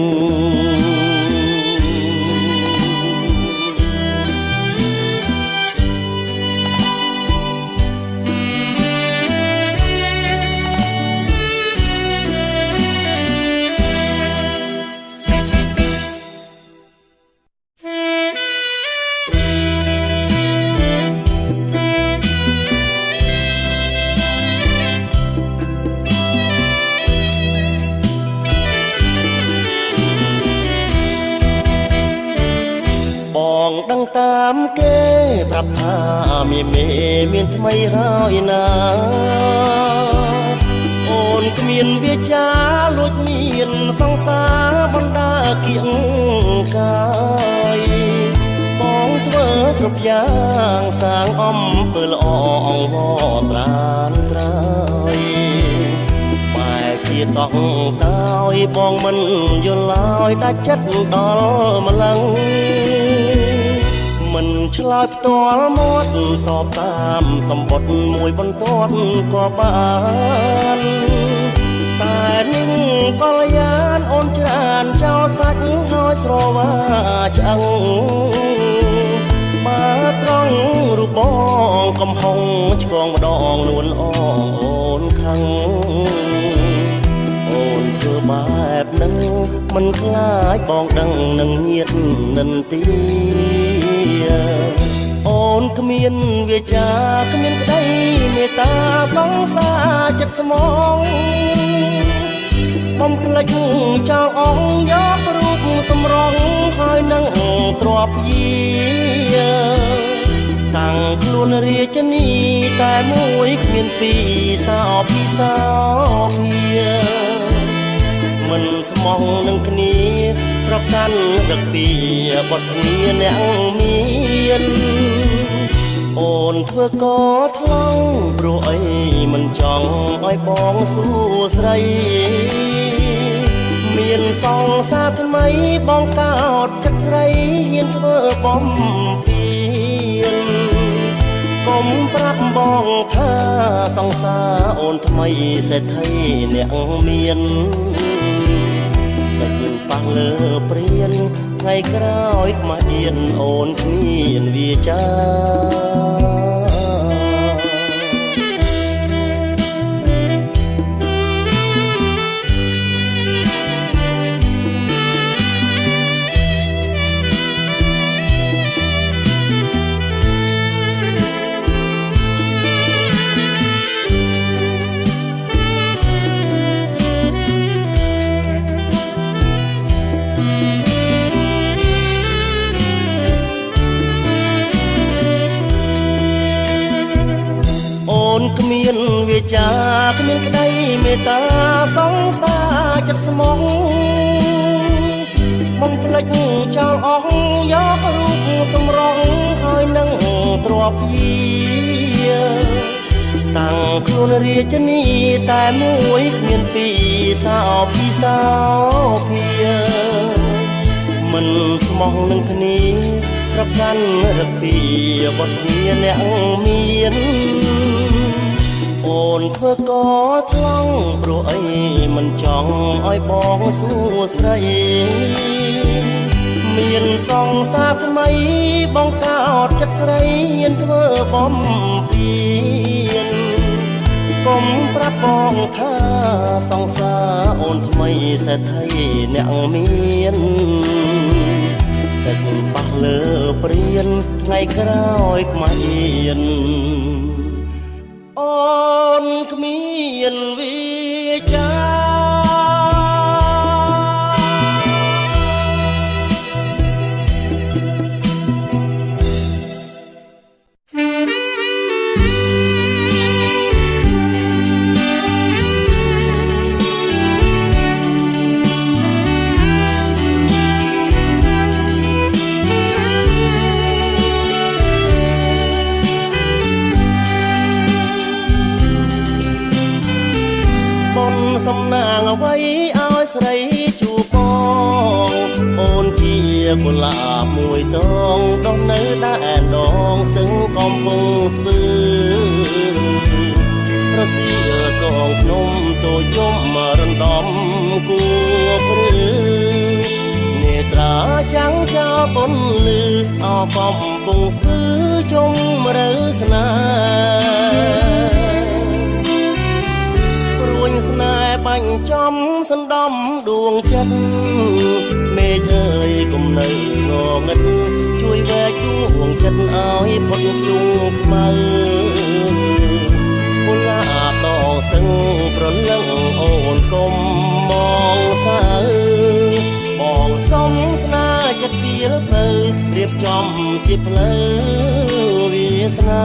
Speaker 1: បងដឹងតាមគេប្រាប់ថាមានថ្មីហើយណាអូនគ្មានវាចាលួចមានសង្សារបណ្ដាគៀងកាយបងធ្វើគ្រប់យ៉ាងសាងអំពើល្អអង្វរត្រានត្រើយបែរជាតោះតើយបងមិនយល់ឡើយដាច់ចិត្តដល់ម្លឹងមិន ឆ្លើយផ្ទាល់មាត់តបតាមសម្បត្តិមួយបន្ទាត់ក៏បានតែនឹងកល្យានអូនច្រានចោលសាច់ហើយស្រវាឆ្អឹងបើត្រង់រូបបងកំហុងឆ្កងម្ដងនួនអងអូនខឹងអូនធ្វើបែបនឹងមិនខ្លាចបងដឹងនឹងញាតនិន្ទាអូនគ្មានវាចាគ្មានក្តីមេត្តាសង្សារចិត្តស្មងបំភ្លេចចោលអងយករូបសម្រងហើយនឹងទ្របយាតាំងខ្លួនរាជនីតែមួយគ្មានពីរសោពីសោភាមិនស្មោះនឹងគ្នាប្រកាន់ដឹកពីបទគ្នាអ្នកមានអូនធ្វើកថ្លង់ព្រោះអីមិនចង់ឲ្យបងសួស្រីមានសង្សារថ្មីបងកោតចិត្តស្រីហ៊ានធ្វើបំពេញកុំប្រាប់បងថាសង្សារអូនថ្មីសេដ្ឋីអ្នកមានទឹកប៉ះលើព្រានថ្ងៃក្រោយខ្មាស់អៀនអូនគ្មានវាចាគ្មានវាចាគ្មានក្តីមេត្តាសង្សារចិត្តស្មោះបំភ្លេចចោលអស់យករូបសម្រងហើយនឹងទ្របយាតាំងខ្លួនរាជនីតែមួយគ្មានពីរសោពីសោភាមិនស្មោះនឹងគ្នាប្រកាន់រពីបទគ្នាអ្នកមានអូនធ្វើកថ្លង់ព្រោះអីមិនចង់ឲ្យបងសួស្ដីមានសង្សារថ្មីបងកោតចិត្តស្រីហ៊ានធ្វើបំពេញកុំប្រាប់បងថាសង្សារអូនថ្មីសេដ្ឋីអ្នកមានទឹកប៉ះលើព្រានថ្ងៃក្រោយខ្មាស់អៀនអូនគ្មានវាចាសំណាងអ្វីឲ្យស្រីជួបបងអូនជាកុលាបមួយតងដុះនៅដែនដងស្ទឹងកំពង់ស្ពឺរសៀលកងភ្នំតូចយំរំដំគួព្រឺនេត្រាចាំងចោលពន្លឺអកំពង់ស្ពឺជុំរើស្នេហ៍ស្នេហ៍បាញ់ចំសណ្ដំដួងចិត្តមេឃអើយគុំនៅងងឹតជួយវែកដួងចិត្តឲ្យផុតជួងខ្មៅពូឡាតងស្ទឹងប្រលឹងអូនកុំមងសៅបងសុំស្នេហ៍ចិត្តពីរភៅរៀបចំជាផ្លូវវាសនា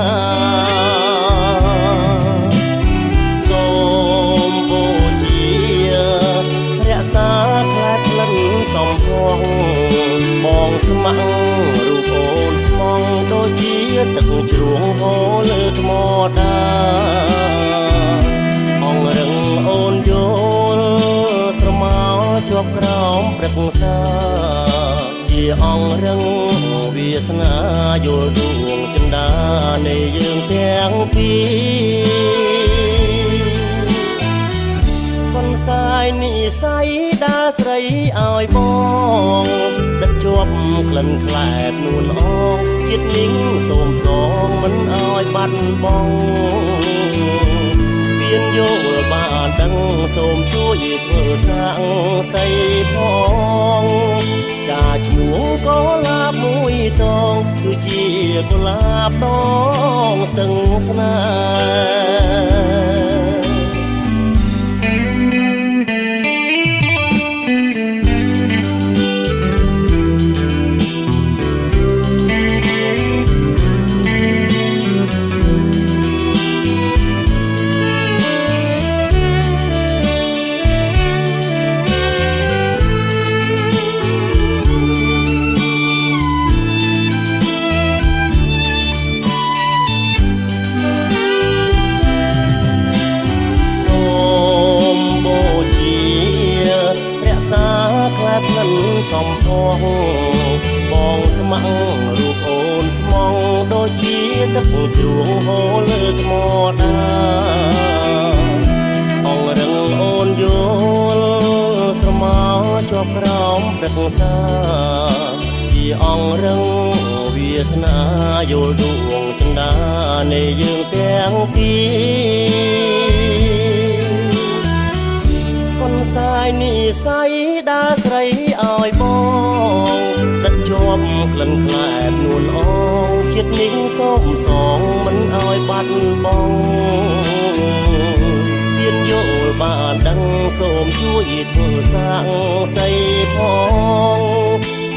Speaker 1: សូមបូជារក្សាខ្លាចក្លិនសំផស្សបងស្ម័គ្ររូបអូនស្មងដូចជាទឹកជ្រោងហូរលើថ្មដាអងរឹងអូនយល់ស្រមោជាប់ក្រោមព្រឹក្សាជាអងរឹង វាសនាយល់ដួងចិន្តានៃយើងទាំងពីរកូនសាយនិស័យដាស្រីឲ្យបងដឹកជាប់ក្លិនខ្លែបនួនអងជាតិញីងសូមសងមិនឲ្យបាត់បង់ស្ពានយល់បានដឹងសូមជួយធ្វើសាំងសីផងចាឈ្មោះកុលាបមួយតងគឺជាកុលាបតងស្ទឹងស្នេសំផងបងស្ម័គ្ររូបអូនស្មងដូចជាទឹកជ្រួងហូរលើថ្មដាអងរឹងអូនយល់ស្រមោជាប់ក្រោមព្រឹក្សាជាអងរឹងវាសនាយល់ដួងចិន្តានៃយើងទាំងពីរកូនសាយនិស័យដាស្រីឲ្យបងដឹកជាប់ក្លិនខ្លែបនួនអងជាតិញីងសូមសងមិនឲ្យបាត់បង់ស្ពានយល់បានដឹងសូមជួយធ្វើសាំងសីផង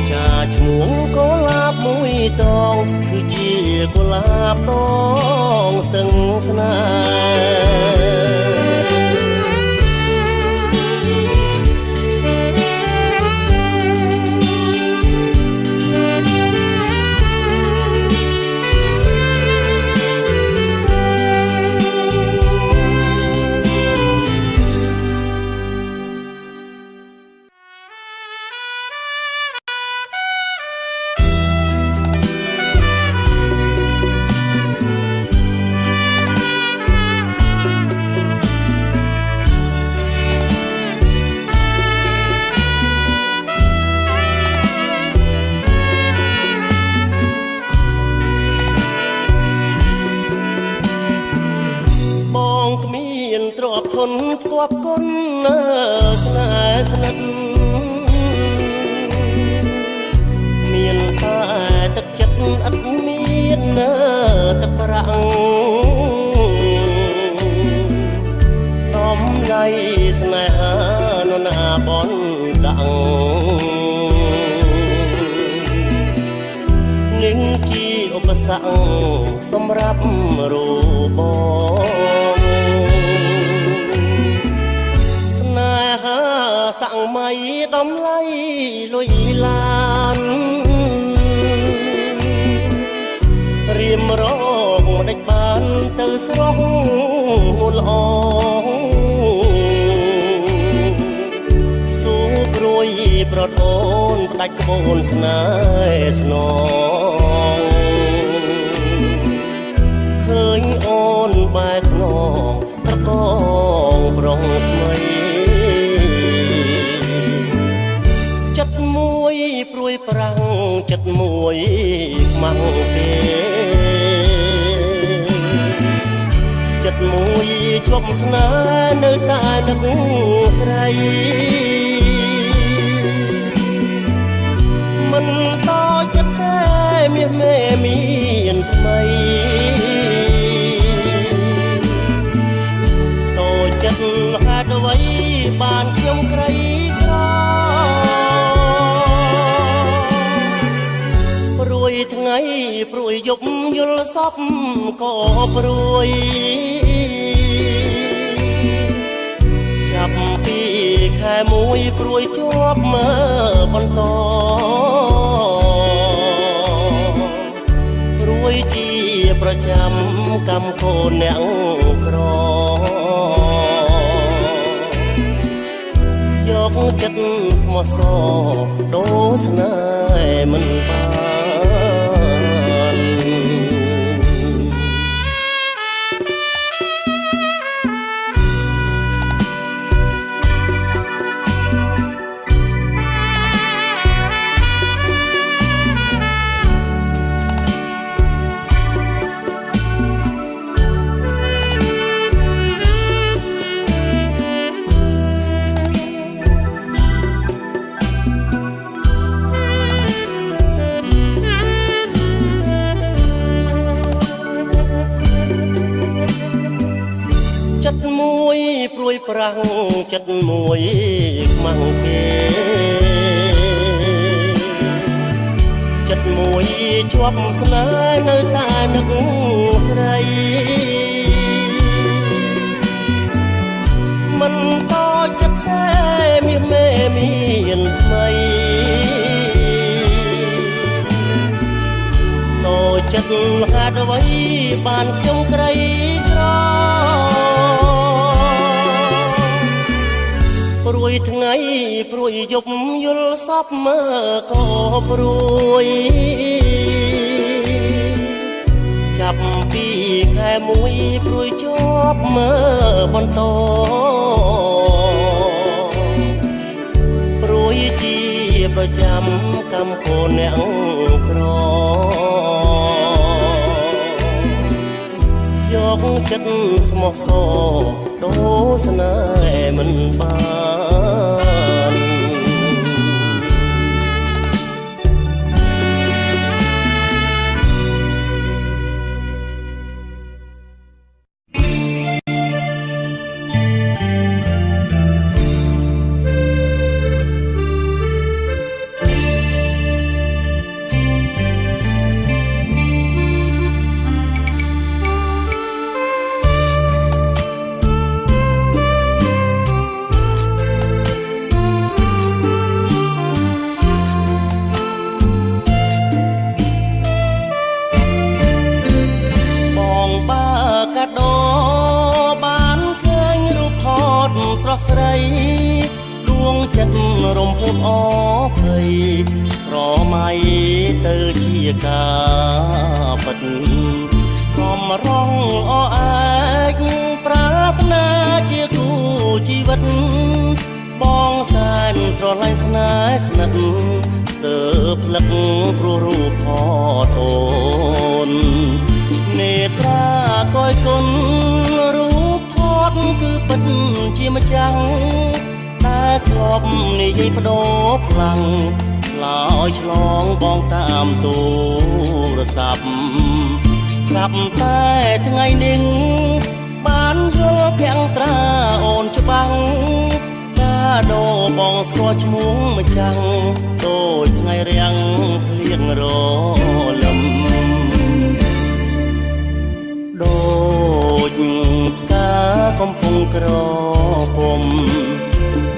Speaker 1: ចាឈ្មោះកុលាបមួយតងគឺជាកុលាបតងស្ទឹងស្នេផ្គាប់គុណស្នេហ៍ស្និទ្ធមានតែទឹកចិត្តអត់មានទឹកប្រាំងតំណៃស្នេហានរណាបនដាក់នឹងជាឧបសគ្គសម្រាប់រូបបងសាំងមៃដំឡៃលុយឡានរៀមរងដេចបានទៅស្រស់ល្អស៊ូព្រួយប្រត់អូនផ្ដាច់ក្បូនស្នេហ៍ស្នងឃើញអូនបែកខ្នងត្រកងប្រុងថ្មីចិត្តមួយព្រួយប្រាំងចិត្តមួយខ្មាំងទេចិត្តមួយជាប់ស្នេហ៍នៅតែនឹកស្រីមិនតចិត្តតែមាសមេមានថ្មីតចិត្តហេតុអ្វីបានខ្ញុំក្រីក្រព្រួយថ្ងៃព្រួយយប់យល់សពក៏ព្រួយចាប់ពីខែមួយព្រួយជាប់មើបន្តព្រួយជាប្រចាំកម្មកូនអ្នកក្រយកចិត្តស្មោះសរដូរស្នេហ៍មិនបាន ប្រាំងចិត្តមួយខ្មាំងគេចិត្តមួយជាប់ស្នេហ៍នៅតែនឹកស្រីមិនតចិត្តតែមានមេមានថ្មីតចិត្តហេតុអ្វីបានខ្ញុំក្រីក្រព្រួយថ្ងៃព្រួយយប់យល់សពមើក៏ព្រួយចាប់ពីខែមួយព្រួយជាប់មើបន្តព្រួយជាប្រចាំកម្មកូនអ្នកក្រយកចិត្តស្មោះសរដូរស្នេហ៍មិនបានស្រីដួងចិត្តរំភើបអភ័យស្រមៃទៅជាការពិតសំរងអអាចប្រាថ្នាជាគូជីវិតបងសែនស្រឡាញ់ស្នេហ៍ស្និទ្ធស្ទើរផ្លឹកព្រោះរូបផតអូននេត្រាកយគុណរូបផតគឺពិតជាម្ចាំងតែធ្លាប់និយាយបដូរខ្លាំងឆ្លើយឆ្លងបងតាមទូរស័ព្ទស្រាប់តែថ្ងៃនេះបានយល់ភាំងត្រាអូនច្បាស់កាដូបងស្គាល់ឈ្មោះម្ចាំងដូចថ្ងៃរាំងភ្លៀងរលឹមដូចផ្កាកំពុងក្រពុំ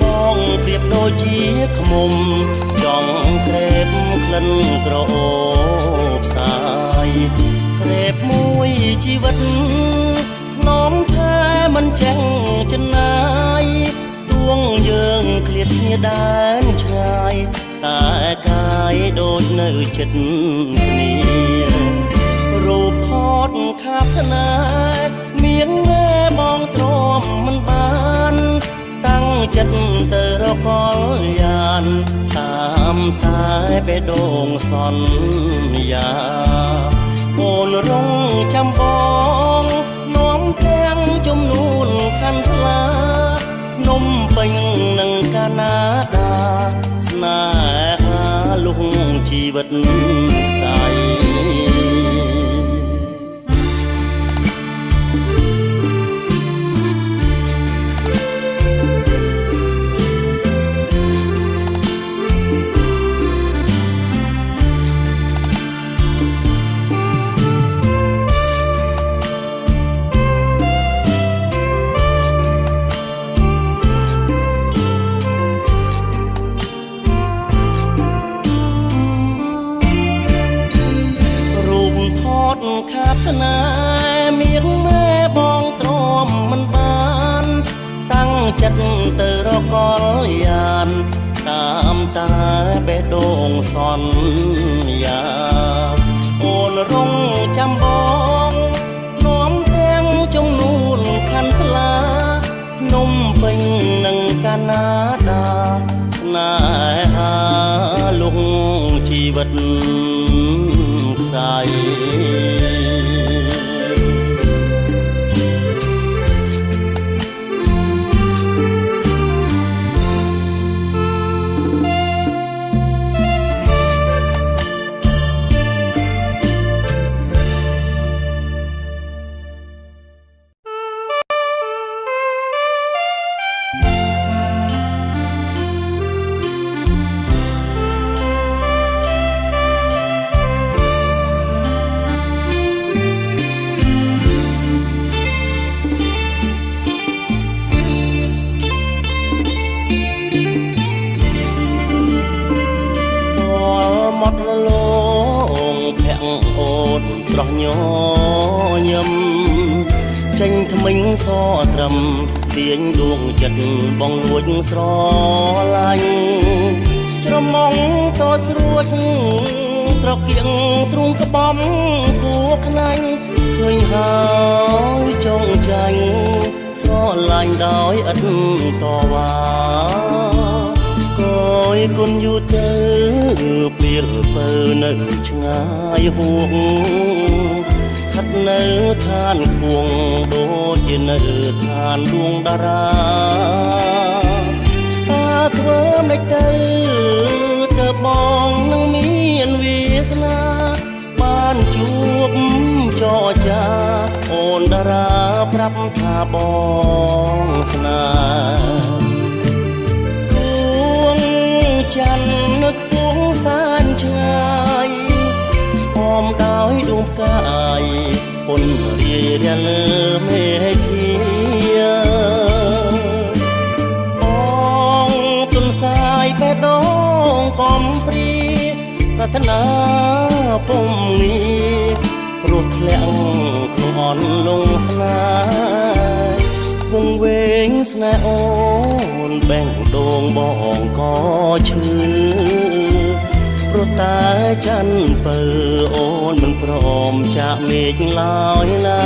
Speaker 1: បងប្រៀបដូចជាខ្មុំចង់ក្រេបក្លិនក្រអូបសាយក្រេបមួយជីវិតធ្នមថែមិនចេះចំណាយទួងយើងឃ្លាតគ្នាដែនឆ្ងាយតែកាយដូចនៅចិត្តគ្នារូបផតខាបស្នេហ៍មានមេបងទ្រាំមិនបានតាំងចិត្តទៅរកលយានតាមតែបេះដូងសន្យាអូនរងចាំបងនាំទាំងចំនួនខាន់ស្លាភ្នំពេញនិងកាណាដាស្នេហាលុងជីវិតខ្សែខាបស្នេហ៍មានមេបងទ្រាំមិនបានតាំងចិត្តទៅរកលយានតាមតែបេះដូងសន្យាអូនរងចាំបងនាំទាំងចំនួនខាន់ស្លាភ្នំពេញនិងកាណាដាស្នេហាលុងជីវិតខ្សែ ស្រស់ញញឹមចេញថ្មិញសត្រឹមទាញដួងចិត្តបងលួចស្រឡាញ់ច្រមុំតស្រួចត្រកៀងទ្រូងក្បំគួខ្នាញ់ឃើញហើយចង់ចាញ់ស្រឡាញ់ដោយឥតតវ៉ាកយគុណយូរទៅពេលពើនៅឆ្ងាយហួងស្ថិតនៅឋានគួងដូចជានៅឋានដួងតារាតាធ្វើមិនទៅបងនឹងមានវាសនាបានជួបចរចាអូនតារាប្រាប់ថាបងស្នេហ៍គួងច័ន្ទនឹកគួងសានឆ្ងាយអមដោយដួងផ្កាយពុនរាយរាលើមេឃាបងទុនសាយបេះដូងកំព្រីប្រាថ្នាពុំងាព្រោះធ្លាក់ក្នុងអន់លងស្នេហ៍វងវែងស្នេហ៍អូនបែងដងបងក៏ឈឺព្រោះតែច័ន្ទពើអូនមិនព្រមចាក់មេឃឡើយណា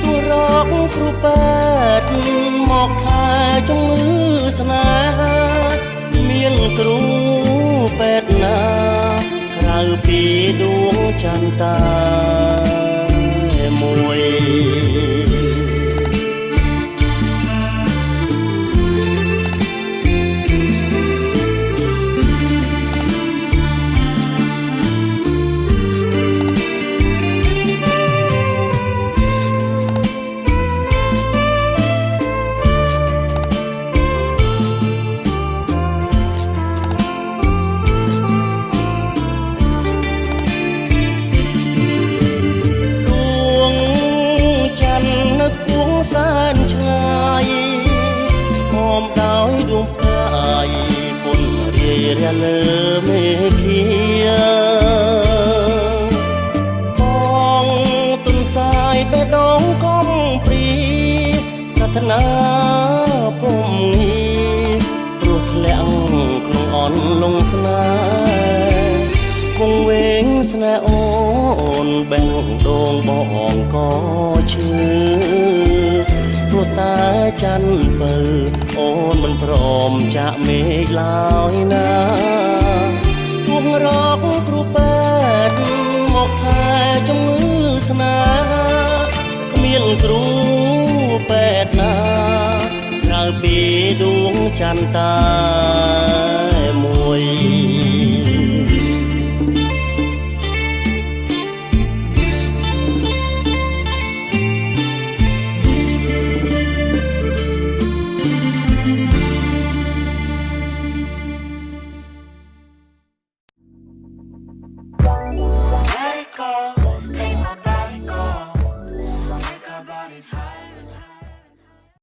Speaker 1: ទូរកគ្រូពេទ្យមកថែជំងឺស្នេហាមានគ្រូពេទ្យណាក្រៅពីដួងច័ន្ទតាមួយសានឆ្ងាយអមដោយដួងផ្កាយពុនរាយរាលើមេឃាបងទុនសាយបេះដូងកំព្រីប្រាថ្នាពុំងាព្រោះធ្លាក់ក្នុងអន់លងស្នេហ៍វងវែងស្នេហ៍អូនបែងដងបងក៏ឈឺព្រោះតែច័ន្ទពើអូនមិនព្រមចាក់មេឃឡើយណាទួងរកគ្រូពេទ្យមកថែជំងឺស្នេហាគ្មានគ្រូពេទ្យណាក្រៅពីដួងច័ន្ទតា